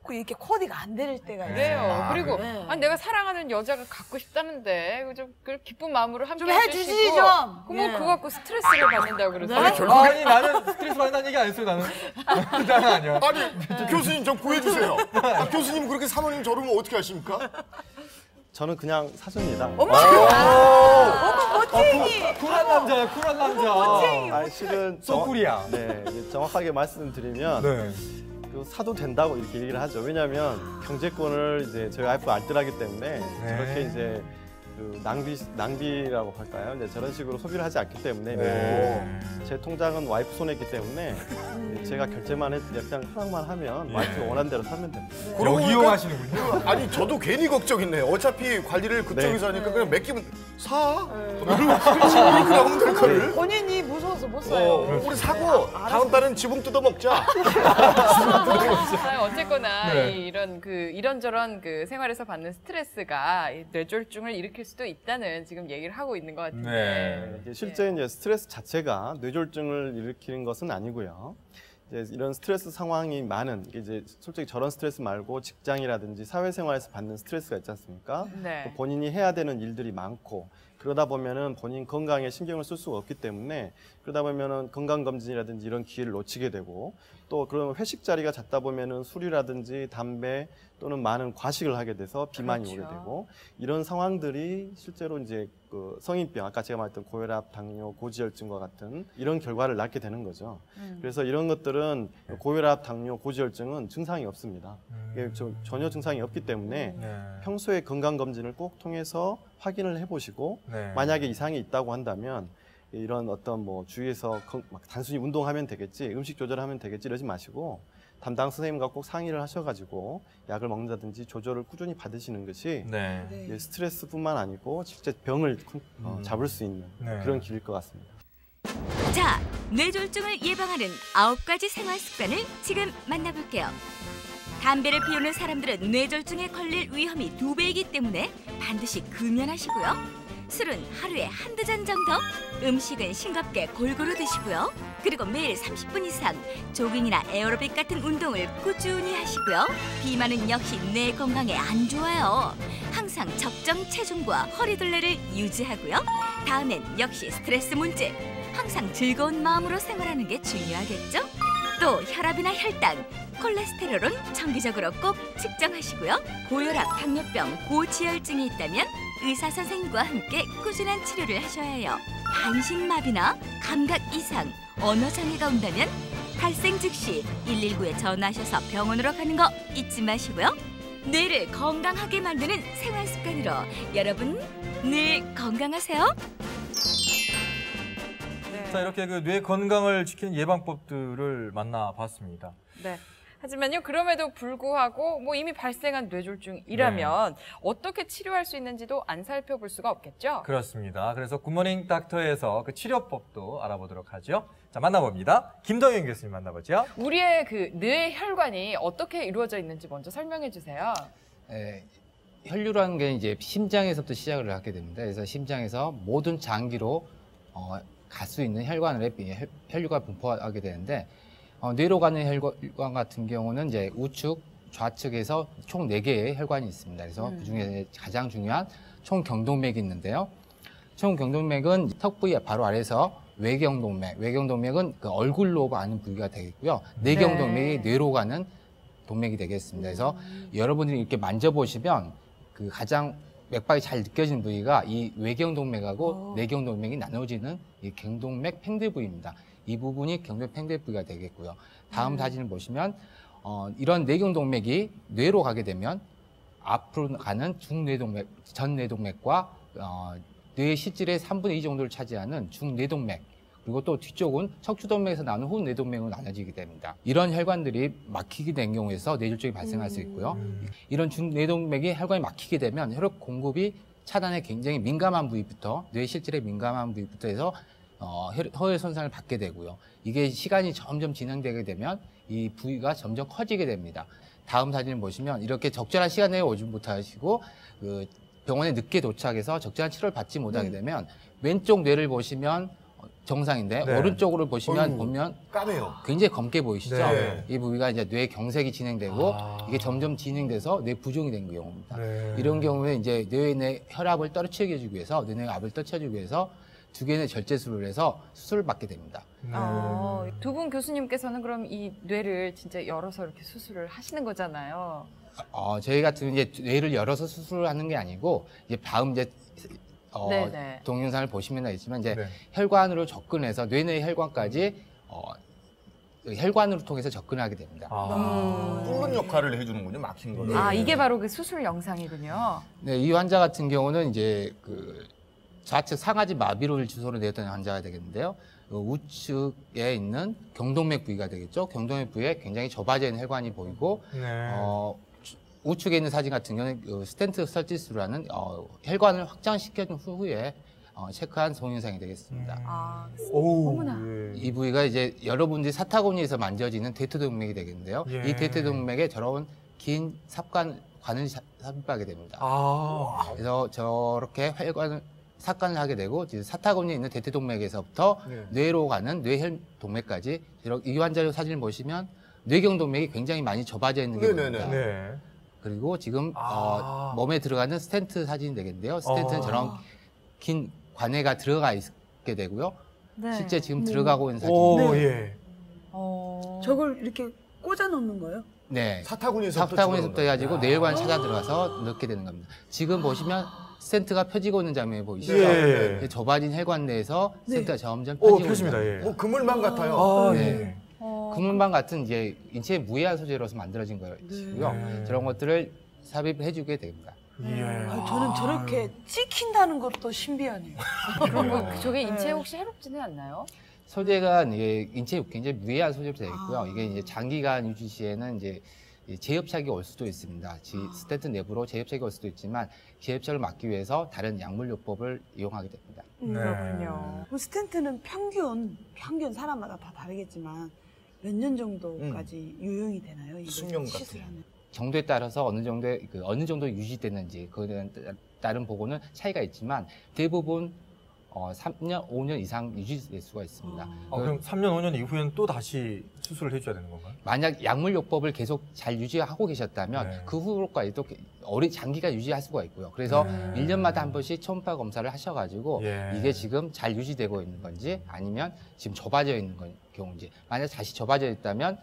그 이렇게 코디가 안 될 때가 있어요. 그래요. 그리고 네. 아니, 내가 사랑하는 여자가 갖고 싶다는데 좀 기쁜 마음으로 함께 좀 해주시지, 해주시고. 좀. 그럼 예. 그거 갖고 스트레스를 받는다고 그러세요? 아니 나는 스트레스 받는다는 얘기 안 했어요. 나는 아니야. 아니 교수님 좀 구해주세요. 교수님 그렇게 사모님 저러면 어떻게 하십니까? 저는 그냥 사줍니다. 어머 멋쟁이. 쿨한 남자야, 쿨한 남자. 아, 실은 소쿨이야. 네, 이제 정확하게 말씀드리면 그 사도 된다고 이렇게 얘기를 하죠. 왜냐하면 경제권을 이제 저희 와이프가 알뜰하기 때문에 저렇게 이제 그 낭비라고 할까요? 이제 저런 식으로 소비를 하지 않기 때문에 믿고 제 통장은 와이프 손에 있기 때문에 제가 결제만 그냥 허락만 하면 와이프가 원하는 대로 사면 됩니다. 여기 이용하시는군요. 아니 저도 괜히 걱정했네요. 어차피 관리를 그쪽에서 하니까 그냥 몇 개만 사. 이렇게 나오면 될 거를. 본인이 무서워서 못 사요. 우리 사고 다음 달은 지붕 뜯어 먹자. 어쨌거나 네. 이런저런 그 생활에서 받는 스트레스가 이 뇌졸중을 일으킬 수도 있다는 지금 얘기를 하고 있는 것 같은데. 이게 실제 이제 스트레스 자체가 뇌졸중을 일으키는 것은 아니고요. 이제 이런 스트레스 상황이 많은 이제 솔직히 저런 스트레스 말고 직장이라든지 사회생활에서 받는 스트레스가 있지 않습니까? 네. 또 본인이 해야 되는 일들이 많고 그러다 보면은 본인 건강에 신경을 쓸 수가 없기 때문에 그러다 보면은 건강검진이라든지 이런 기회를 놓치게 되고 또 그런 회식 자리가 잦다 보면은 술이라든지 담배 또는 많은 과식을 하게 돼서 비만이 오게 되고 이런 상황들이 실제로 이제 그 성인병 아까 제가 말했던 고혈압, 당뇨, 고지혈증과 같은 이런 결과를 낳게 되는 거죠. 그래서 이런 것들은 고혈압, 당뇨, 고지혈증은 증상이 없습니다. 이게 전혀 증상이 없기 때문에 평소에 건강검진을 꼭 통해서 확인을 해보시고 만약에 이상이 있다고 한다면 이런 어떤 뭐 주위에서 막 단순히 운동하면 되겠지, 음식 조절하면 되겠지 이러지 마시고 담당 선생님과 꼭 상의를 하셔가지고 약을 먹는다든지 조절을 꾸준히 받으시는 것이 스트레스뿐만 아니고 실제 병을 잡을 수 있는 그런 길일 것 같습니다. 자, 뇌졸중을 예방하는 9가지 생활 습관을 지금 만나볼게요. 담배를 피우는 사람들은 뇌졸중에 걸릴 위험이 2배이기 때문에 반드시 금연하시고요. 술은 하루에 한두 잔 정도. 음식은 싱겁게 골고루 드시고요. 그리고 매일 30분 이상 조깅이나 에어로빅 같은 운동을 꾸준히 하시고요. 비만은 역시 뇌 건강에 안 좋아요. 항상 적정 체중과 허리둘레를 유지하고요. 다음엔 역시 스트레스 문제. 항상 즐거운 마음으로 생활하는 게 중요하겠죠? 또 혈압이나 혈당, 콜레스테롤은 정기적으로 꼭 측정하시고요. 고혈압, 당뇨병, 고지혈증이 있다면 의사 선생님과 함께 꾸준한 치료를 하셔야 해요. 반신마비나 감각 이상, 언어 장애가 온다면 발생 즉시 119에 전화하셔서 병원으로 가는 거 잊지 마시고요. 뇌를 건강하게 만드는 생활 습관으로 여러분 늘 건강하세요. 자, 이렇게 그 뇌 건강을 지키는 예방법들을 만나봤습니다. 네. 하지만요, 그럼에도 불구하고 뭐 이미 발생한 뇌졸중이라면 어떻게 치료할 수 있는지도 안 살펴볼 수가 없겠죠? 그렇습니다. 그래서 굿모닝 닥터에서 그 치료법도 알아보도록 하죠. 자, 만나봅니다. 김동현 교수님 만나보죠. 우리의 그 뇌 혈관이 어떻게 이루어져 있는지 먼저 설명해 주세요. 혈류라는 게 이제 심장에서부터 시작을 하게 됩니다. 그래서 심장에서 모든 장기로 갈 수 있는 혈관에 혈류가 분포하게 되는데, 뇌로 가는 혈관 같은 경우는 이제 우측, 좌측에서 총 4개의 혈관이 있습니다. 그래서 그중에 가장 중요한 총경동맥이 있는데요. 총경동맥은 턱 부위 바로 아래에서 외경동맥, 외경동맥은 그 얼굴로 가는 부위가 되겠고요. 내경동맥이 뇌로 가는 동맥이 되겠습니다. 그래서 여러분들이 이렇게 만져보시면 그 가장 맥박이 잘 느껴지는 부위가 이 외경동맥하고 내경동맥이 나눠지는 이 경동맥 팽대 부위입니다. 이 부분이 경동맥 팽대 부위가 되겠고요. 다음 사진을 보시면 이런 내경동맥이 뇌로 가게 되면 앞으로 가는 중뇌동맥, 전뇌동맥과 뇌의 실질의 3분의 2 정도를 차지하는 중뇌동맥, 그리고 또 뒤쪽은 척추동맥에서 나오는 후뇌동맥으로 나눠지게 됩니다. 이런 혈관들이 막히게 된 경우에서 뇌졸중이 발생할 수 있고요. 이런 중뇌동맥이 혈관이 막히게 되면 혈액 공급이 차단에 굉장히 민감한 부위부터, 뇌 실질에 민감한 부위부터 해서 혈액 손상을 받게 되고요. 이게 시간이 점점 진행되게 되면 이 부위가 점점 커지게 됩니다. 다음 사진을 보시면 이렇게 적절한 시간 내에 오지 못하시고 그 병원에 늦게 도착해서 적절한 치료를 받지 못하게 되면 왼쪽 뇌를 보시면 정상인데 오른쪽으로 보면 까매요. 굉장히 검게 보이시죠? 네. 이 부위가 이제 뇌 경색이 진행되고 이게 점점 진행돼서 뇌 부종이 된 경우입니다. 이런 경우에 이제 뇌 내 혈압을 떨어뜨려주기 위해서, 뇌 내 압을 떨어뜨려주기 위해서 두 개의 절제술을 해서 수술을 받게 됩니다. 두 분 교수님께서는 그럼 이 뇌를 진짜 열어서 이렇게 수술을 하시는 거잖아요. 저희 같은 이제 뇌를 열어서 수술을 하는 게 아니고 이제 다음 이제 동영상을 보시면 알겠지만 이제 혈관으로 접근해서 뇌내 혈관까지 혈관으로 통해서 접근하게 됩니다. 뚫는 역할을 해주는군요, 막힌 거를. 이게 바로 그 수술 영상이군요. 네, 이 환자 같은 경우는 이제 그 좌측 상하지 마비를 주소로 내었던 환자가 되겠는데요. 그 우측에 있는 경동맥 부위가 되겠죠. 경동맥 부위에 굉장히 좁아져 있는 혈관이 보이고, 우측에 있는 사진 같은 경우는 스텐트 설치술이라는 혈관을 확장시켜준 후에 체크한 동영상이 되겠습니다. 어머나. 이 부위가 이제 여러분들이 사타구니에서 만져지는 대퇴동맥이 되겠는데요. 이 대퇴동맥에 저런 긴 관을 삽입하게 됩니다. 그래서 저렇게 삭관을 하게 되고 사타구니에 있는 대퇴동맥에서부터 뇌로 가는 뇌혈동맥까지 이 환자의 사진을 보시면 뇌경동맥이 굉장히 많이 좁아져 있는 게 보입니다. 그리고 지금 몸에 들어가는 스텐트 사진이 되겠는데요. 스텐트는 저런 긴 관에가 들어가 있게 되고요. 실제 지금 들어가고 있는 사진입니다. 저걸 이렇게 꽂아 놓는 거예요? 네. 사타구니에서부터 해가지고 뇌혈관을 찾아 들어가서 넣게 되는 겁니다. 지금 보시면 스텐트가 펴지고 있는 장면이 보이시죠? 좁아진 혈관 내에서 스텐트가 점점 펴지고 있습니다. 뭐 그물망 같아요. 그물망 같은 이제 인체의 무해한 소재로서 만들어진 거고요. 저런 것들을 삽입해주게 됩니다. 저는 저렇게 찍힌다는 것도 신비하네요. 그런 거 저게 인체에 혹시 해롭지는 않나요? 소재가 이게 인체에 굉장히 무해한 소재로 되어 있고요. 이게 이제 장기간 유지 시에는 이제 재협착이 올 수도 있습니다. 스텐트 내부로 재협착이 올 수도 있지만 재협착을 막기 위해서 다른 약물요법을 이용하게 됩니다. 그렇군요. 스텐트는 평균 사람마다 다 다르겠지만 몇 년 정도까지 유용이 되나요? 수명 같은 시술하면? 정도에 따라서 어느 정도 유지되는지 그거에 따른 보고는 차이가 있지만 대부분 3년, 5년 이상 유지될 수가 있습니다. 그럼 3년, 5년 이후에는 또 다시 수술을 해줘야 되는 건가요? 만약 약물요법을 계속 잘 유지하고 계셨다면 네. 그 후로까지도 장기간 유지할 수가 있고요. 그래서 1년마다 한 번씩 초음파 검사를 하셔가지고 이게 지금 잘 유지되고 있는 건지 아니면 지금 좁아져 있는 경우인지, 만약 다시 좁아져 있다면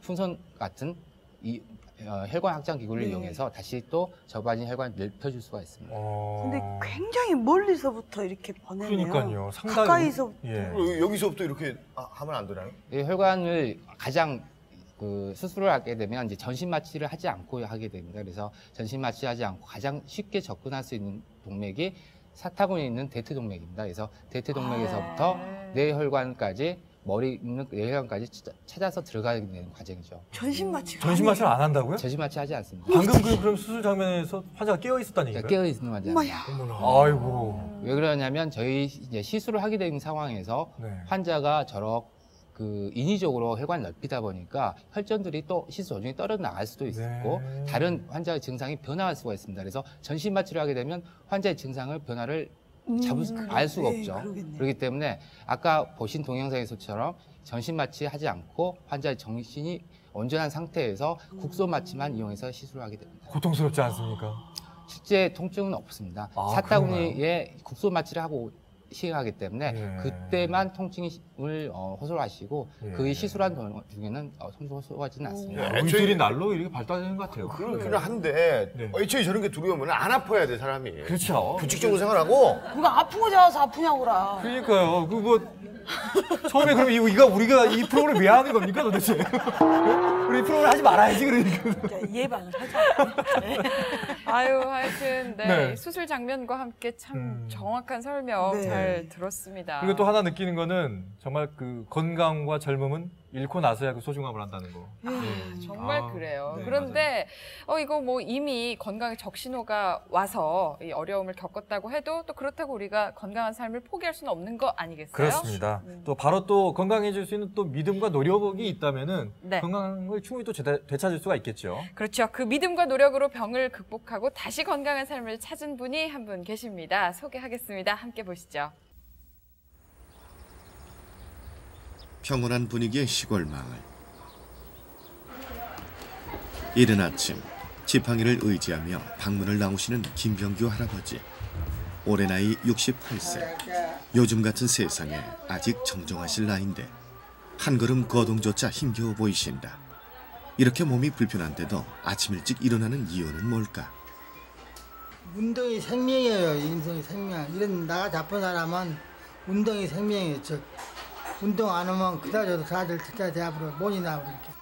풍선 같은 혈관 확장 기구를 이용해서 다시 또 좁아진 혈관을 넓혀줄 수가 있습니다. 근데 굉장히 멀리서부터 이렇게 보내네요. 그러니까요. 상당히 가까이서부터. 여기서부터 이렇게 하면 안 되나요? 혈관을 가장 수술을 하게 되면 이제 전신 마취를 하지 않고 하게 됩니다. 그래서 전신 마취하지 않고 가장 쉽게 접근할 수 있는 동맥이 사타구니에 있는 대퇴동맥입니다. 그래서 대퇴동맥에서부터 뇌혈관까지 머리 있는 뇌혈관까지 찾아서 들어가게 되는 과정이죠. 전신 마취. 전신 마취를 안 한다고요? 전신 마취 하지 않습니다. 방금 그럼 수술 장면에서 환자가 깨어 있었다는 얘기인가요? 깨어 있는 환자입니다. 아이고. 왜 그러냐면 저희 이제 시술을 하게 된 상황에서 환자가 인위적으로 혈관을 넓히다 보니까 혈전들이 또 시술 도중에 떨어 나갈 수도 있고 다른 환자의 증상이 변화할 수가 있습니다. 그래서 전신 마취를 하게 되면 환자의 증상을 변화를 알 수가 없죠. 그러겠네. 그렇기 때문에 아까 보신 동영상에서처럼 전신 마취 하지 않고 환자의 정신이 온전한 상태에서 국소 마취만 이용해서 시술을 하게 됩니다. 고통스럽지 않습니까? 실제 통증은 없습니다. 사타구니에 국소 마취를 하고 시행하기 때문에 그때만 통증을 호소하시고 그 시술한 중에는 호소하지는 않습니다. 물질이 날로 이렇게 발달되는 것 같아요. 그렇긴 한데 애초에 저런 게 들어오면 안 아파야 돼 사람이. 그렇죠. 규칙적으로 생활하고. 누가 아픈 거 잡아서 아프냐고라. 그러니까요. 처음에 그럼 우리가 이 프로그램을 왜 하는 겁니까 도대체? 우리 이 프로그램을 하지 말아야지 그러니까. 예방을 하자. 하여튼 수술 장면과 함께 참 정확한 설명 잘 들었습니다. 그리고 또 하나 느끼는 거는 정말 건강과 젊음은 잃고 나서야 그 소중함을 한다는 거. 정말 그래요. 그런데 이거 이미 건강에 적신호가 와서 이 어려움을 겪었다고 해도 또 그렇다고 우리가 건강한 삶을 포기할 수는 없는 거 아니겠어요? 그렇습니다. 또 바로 또 건강해질 수 있는 또 믿음과 노력이 있다면은 건강을 충분히 또 되찾을 수가 있겠죠. 그렇죠. 그 믿음과 노력으로 병을 극복하고 다시 건강한 삶을 찾은 분이 한 분 계십니다. 소개하겠습니다. 함께 보시죠. 평온한 분위기의 시골 마을. 이른 아침 지팡이를 의지하며 방문을 나오시는 김병규 할아버지. 올해 나이 68세. 요즘 같은 세상에 아직 정정하실 나이인데 한 걸음 거동조차 힘겨워 보이신다. 이렇게 몸이 불편한데도 아침 일찍 일어나는 이유는 뭘까? 운동이 생명이에요. 인생이 생명. 이런 나같이 아픈 사람은 운동이 생명이에요. 운동 안 하면 그다저도 다들 진짜 대 앞으로 못이 나오니까.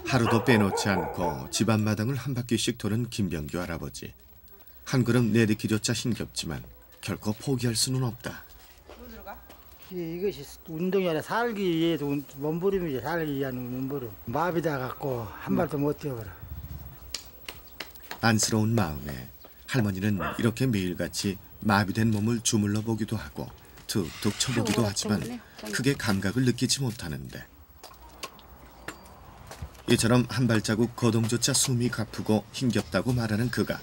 하루도 빼놓지 않고 집안 마당을 한 바퀴씩 도는 김병규 할아버지. 한 걸음 내딛기조차 힘겹지만 결코 포기할 수는 없다. 이것이 운동이 아니라 살기 위해서 몸부림이지. 살기 위한 몸부림. 마비다 갖고 한 발도 못 뛰어버려. 안쓰러운 마음에 할머니는 이렇게 매일같이 마비된 몸을 주물러 보기도 하고 툭툭 쳐보기도 하지만 크게 감각을 느끼지 못하는데 이처럼 한 발자국 거동조차 숨이 가쁘고 힘겹다고 말하는 그가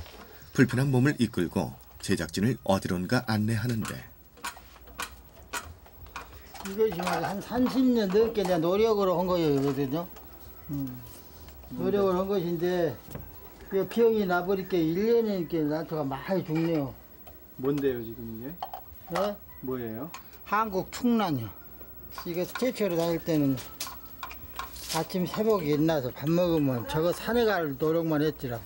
불편한 몸을 이끌고 제작진을 어디론가 안내하는데 이것이 한 30년 넘게 내가 노력으로 한 거거든요. 노력을 한 것인데 그 병이 나버리니까 1년에 이렇게 나토가 많이 죽네요. 뭔데요 지금 이게? 네? 뭐예요? 한국 충란이요. 이거 스테이처로 다닐 때는 아침 새벽에 일어나서 밥 먹으면 저거 산에 갈 노력만 했지라.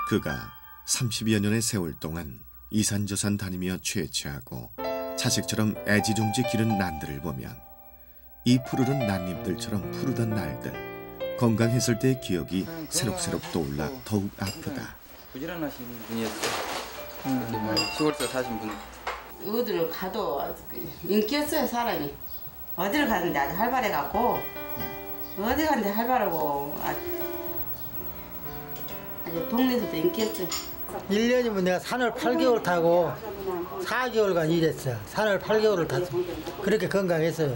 그가 30여 년의 세월 동안 이산저산 다니며 채취하고 자식처럼 애지중지 기른 난들을 보면 이 푸르른 난잎들처럼 푸르던 날들 건강했을 때의 기억이 새록새록 떠올라 더욱 아프다. 부지런하신 분이었어요. 근데 시골에서 사신 분. 어디를 가도 인기였어요 사람이. 어디를 가는데 아주 활발해갖고 어디 가는데 활발하고 아주 동네에서도 인기였죠. 1년이면 내가 산을 8개월 타고 4개월간 일했어요. 산을 8개월을 타서 그렇게 건강했어요.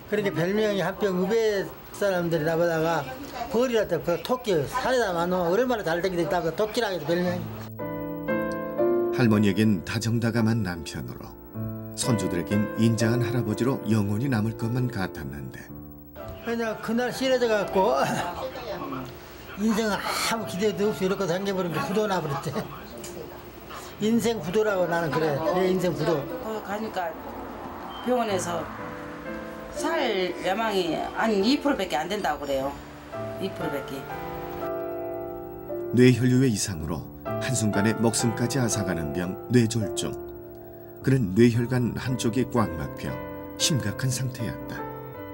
그렇게 별명이 한평 읍의 사람들이 나보다가 벌이라도 그 토끼 산에다 놔놓으면 얼마나 잘 되기도 있다고 토끼라고 해도 별명이. 할머니에겐 다정다감한 남편으로 손주들에겐 인자한 할아버지로 영원히 남을 것만 같았는데 그냥 그날 싫어져 갖고 인생은 아무 기대도 없이 이렇게 생겨버린 게 부도 나버렸지. 인생 부도라고 나는 그래. 내 인생 부도. 가니까 병원에서 살 예방이 한 2%밖에 안 된다고 그래요. 2%밖에. 뇌혈류의 이상으로 한순간에 목숨까지 앗아가는 병 뇌졸중. 그는 뇌혈관 한쪽이 꽉 막혀 심각한 상태였다.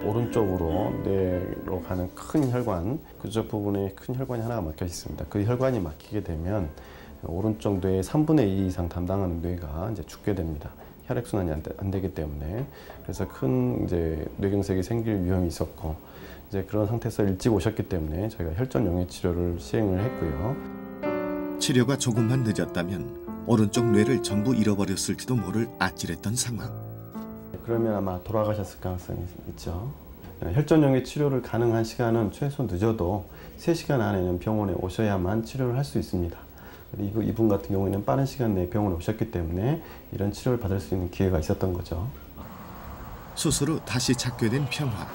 오른쪽으로 뇌로 가는 큰 혈관, 그쪽 부분에 큰 혈관이 하나가 막혀 있습니다. 그 혈관이 막히게 되면 오른쪽 뇌의 3분의 2 이상 담당하는 뇌가 이제 죽게 됩니다. 혈액순환이 안 되기 때문에. 그래서 큰 이제 뇌경색이 생길 위험이 있었고, 이제 그런 상태에서 일찍 오셨기 때문에 저희가 혈전용해 치료를 시행을 했고요. 치료가 조금만 늦었다면 오른쪽 뇌를 전부 잃어버렸을지도 모를 아찔했던 상황. 그러면 아마 돌아가셨을 가능성이 있죠. 혈전용해 치료를 가능한 시간은 최소 늦어도 3시간 안에는 병원에 오셔야만 치료를 할 수 있습니다. 이분 같은 경우에는 빠른 시간 내에 병원에 오셨기 때문에 이런 치료를 받을 수 있는 기회가 있었던 거죠. 수술 후 다시 찾게 된 평화.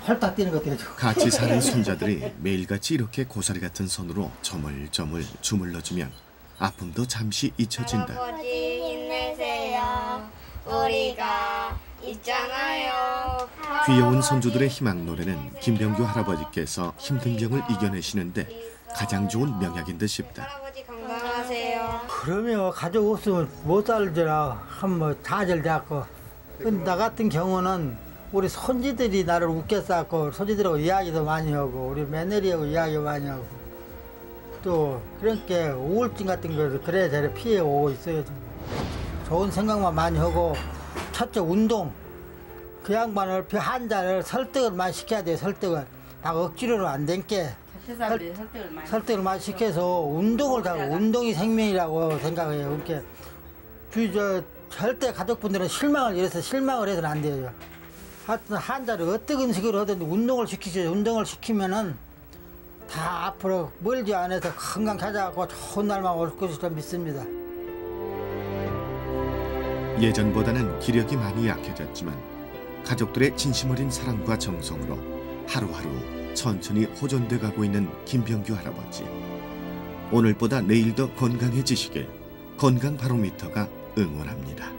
활딱 뛰는 것들이 같이 사는 손자들이 매일같이 이렇게 고사리 같은 손으로 저물저물 주물러주면 아픔도 잠시 잊혀진다. 할아버지 힘내세요. 우리가 있잖아요. 귀여운 손주들의 희망 노래는 김병규 할아버지께서 힘든 병을 이겨내시는데 가장 좋은 명약인 듯 싶다. 할아버지 건강하세요. 그러면 가족 없으면 못 살더라. 한번 좌절돼갖고. 나 같은 경우는 우리 손지들이 나를 웃겼었고 손지들하고 이야기도 많이 하고 우리 며느리하고 이야기 많이 하고 또 그렇게 우울증 같은 거 그래 저래 피해 오고 있어요. 좋은 생각만 많이 하고 첫째 운동. 그 양반을 한 잔을 설득을 많이 시켜야 돼요. 설득을. 막 억지로는 안 된 게. 설득을 많이 시켜서 운동을 하고 운동이 생명이라고 생각해요. 그렇게 절대 가족분들은 실망을 해서는 안 돼요. 하여튼 한자를 어떤 음식으로 하든 운동을 시키죠. 운동을 시키면은 다 앞으로 멀지 않아서 건강 찾아가고 좋은 날만 올 것이라 믿습니다. 예전보다는 기력이 많이 약해졌지만 가족들의 진심 어린 사랑과 정성으로 하루하루 천천히 호전돼 가고 있는 김병규 할아버지. 오늘보다 내일 더 건강해지시길 건강 바로미터가 응원합니다.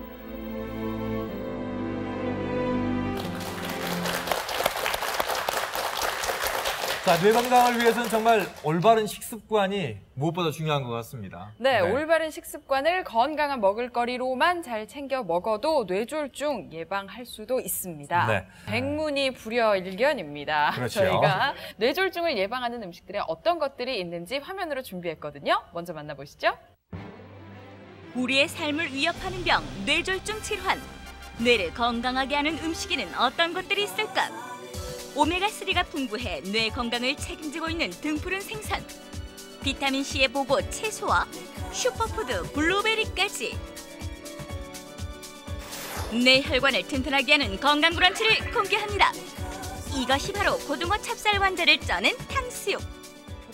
자, 뇌 건강을 위해서는 정말 올바른 식습관이 무엇보다 중요한 것 같습니다. 네, 올바른 식습관을 건강한 먹을거리로만 잘 챙겨 먹어도 뇌졸중 예방할 수도 있습니다. 네. 백문이 불여일견입니다. 그렇죠. 저희가 뇌졸중을 예방하는 음식들에 어떤 것들이 있는지 화면으로 준비했거든요. 먼저 만나보시죠. 우리의 삶을 위협하는 병, 뇌졸중 질환. 뇌를 건강하게 하는 음식에는 어떤 것들이 있을까? 오메가3가 풍부해 뇌 건강을 책임지고 있는 등푸른 생선. 비타민C의 보고 채소와 슈퍼푸드 블루베리까지. 뇌 혈관을 튼튼하게 하는 건강 브런치를 공개합니다. 이것이 바로 고등어 찹쌀 완자를 쪄낸 탕수육.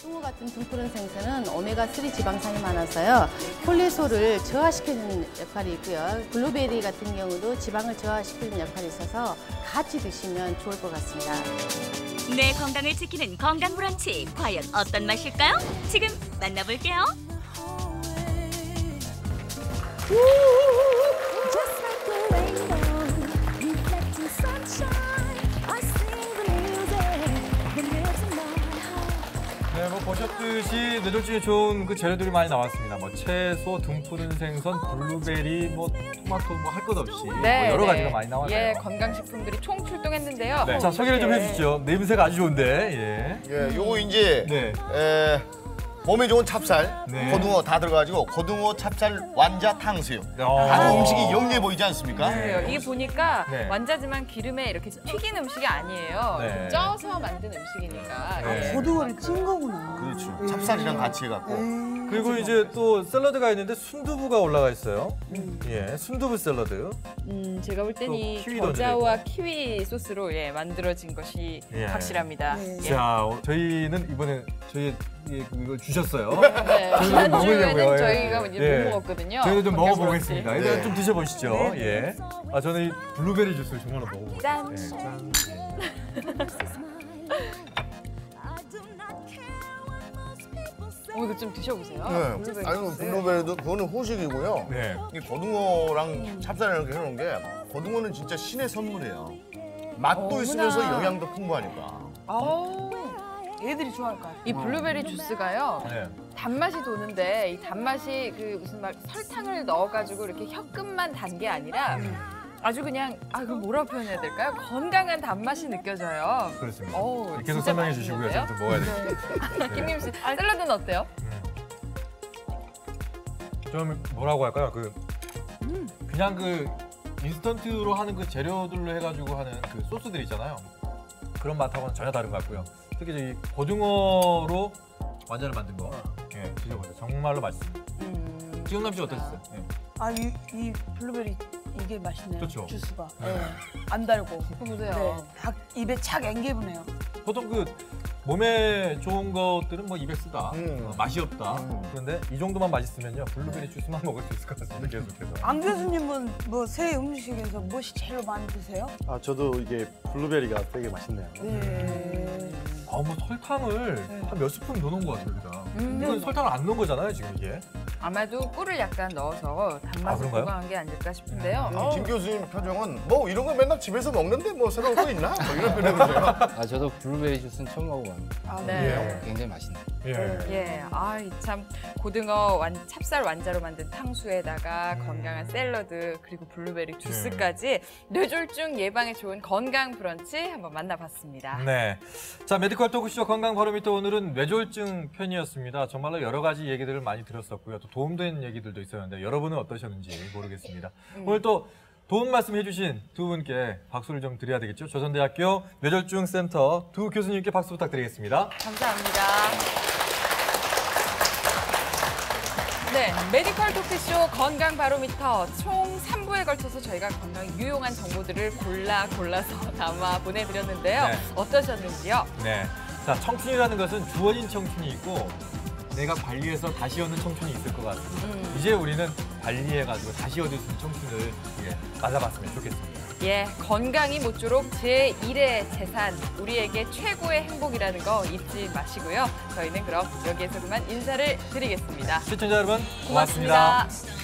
고등어 같은 등푸른 생선은 오메가3 지방산이 많아서요. 콜레스테롤을 저하시키는 역할이 있고요. 블루베리 같은 경우도 지방을 저하시키는 역할이 있어서 같이 드시면 좋을 것 같습니다. 뇌 건강을 지키는 건강 브런치, 과연 어떤 맛일까요? 지금 만나볼게요. 네, 뭐 보셨듯이 뇌졸중에 좋은 그 재료들이 많이 나왔습니다. 뭐 채소, 등푸른 생선, 블루베리, 뭐 토마토 뭐 할 것 없이 뭐 여러 가지가 많이 나왔네요. 예, 건강식품들이 총 출동했는데요. 네. 자, 소개를 좀 해주시죠. 냄새가 아주 좋은데. 예, 요거 이제 몸에 좋은 찹쌀, 고등어 다 들어가지고 고등어 찹쌀 완자 탕수육. 아주 음식이 영리해 보이지 않습니까? 그래요. 이게 보니까 완자지만 기름에 이렇게 튀긴 음식이 아니에요. 네. 쪄서 만든 음식이니까. 고등어를 찐 거구나. 그렇죠. 찹쌀이랑 같이 해갖고 그리고 이제 또 샐러드가 있는데 순두부가 올라가 있어요. 예, 순두부 샐러드. 제가 볼 땐 이 키위도 겨자와 키위 소스로 확만들어진 것이 예. 확실합니다. 자, 저희는 이번에 이걸 주셨어요. 네, 저희는 먹으려고요. 지난주에는 저희가 이제 못 먹었거든요. 저희는 좀 그래서 먹어보겠습니다. 그렇지. 일단 좀 드셔보시죠. 네. 예. 저는 이 블루베리 주스를 정말로 먹어보고. 짠. 짠. 이거 좀 드셔보세요. 네. 블루베리 아니, 주스. 블루베리도 그거는 후식이고요. 네. 이 고등어랑 찹쌀이랑 이렇게 해놓은 게 고등어는 진짜 신의 선물이에요. 맛도 어머나. 있으면서 영양도 풍부하니까. 애들이 좋아할 것 같아요. 이 블루베리 주스가요. 네. 단맛이 도는데 이 단맛이 그 무슨 막 설탕을 넣어가지고 이렇게 혀끝만 단 게 아니라 아주 그냥 그걸 뭐라고 표현해야 될까요? 건강한 단맛이 느껴져요. 그렇습니다. 계속 진짜 설명해 주시고요. 맛있는데요? 저도 먹어야 돼요. 네. 김림 씨, 샐러드는 어때요? 좀 뭐라고 할까요? 그냥 인스턴트로 하는 그 재료들로 해가지고 하는 그 소스들 있잖아요. 그런 맛하고는 전혀 다른 것 같고요. 특히 이 고등어로 완자를 만든 거 드셔보세요. 정말로 맛있습니다. 지영남 씨 어떠셨어요? 이 블루베리 이게 맛있네요. 그렇죠. 주스가. 안 달고. 보세요. 네, 딱 입에 착 앵겨보네요. 보통 몸에 좋은 것들은 입에 쓰다, 맛이 없다. 그런데 이 정도만 맛있으면요, 블루베리 주스만 먹을 수 있을 것 같습니다. 계속해서. 안 교수님은 새 음식에서 무엇이 제일 많이 드세요? 저도 이게 블루베리가 되게 맛있네요. 설탕을 한 몇 스푼 넣어놓은 것 같아요, 여기다. 이건 설탕을 안 넣은 거잖아요, 지금 이게. 아마도 꿀을 약간 넣어서 단맛을 그런가요? 보강한 게 아닐까 싶은데요. 김 교수님 표정은 이런 거 맨날 집에서 먹는데 새로운 거 있나? 이런 표정이세요. 저도 블루베리 주스는 처음 먹어봤는데 네. 굉장히 맛있네요. 예, 참 고등어 찹쌀 완자로 만든 탕수에다가 건강한 샐러드 그리고 블루베리 주스까지 뇌졸중 예방에 좋은 건강 브런치 한번 만나봤습니다. 네, 자 메디컬 토크쇼 건강 바로미터 오늘은 뇌졸중 편이었습니다. 정말로 여러 가지 얘기들을 많이 들었었고요. 또 도움된 얘기들도 있었는데 여러분은 어떠셨는지 모르겠습니다. 오늘 또 도움 말씀해주신 두 분께 박수를 좀 드려야 되겠죠. 조선대학교 뇌졸중 센터 두 교수님께 박수 부탁드리겠습니다. 감사합니다. 네, 메디컬 토크쇼 건강 바로미터 총 3부에 걸쳐서 저희가 건강 유용한 정보들을 골라서 담아 보내드렸는데요. 네. 어떠셨는지요? 네, 자 청춘이라는 것은 주어진 청춘이 있고 내가 관리해서 다시 얻는 청춘이 있을 것 같습니다. 이제 우리는 관리해가지고 다시 얻을 수 있는 청춘을 맞아봤으면 좋겠습니다. 예, 건강이 모쪼록 제1의 재산, 우리에게 최고의 행복이라는 거 잊지 마시고요. 저희는 그럼 여기에서 그만 인사를 드리겠습니다. 시청자 여러분, 고맙습니다. 고맙습니다.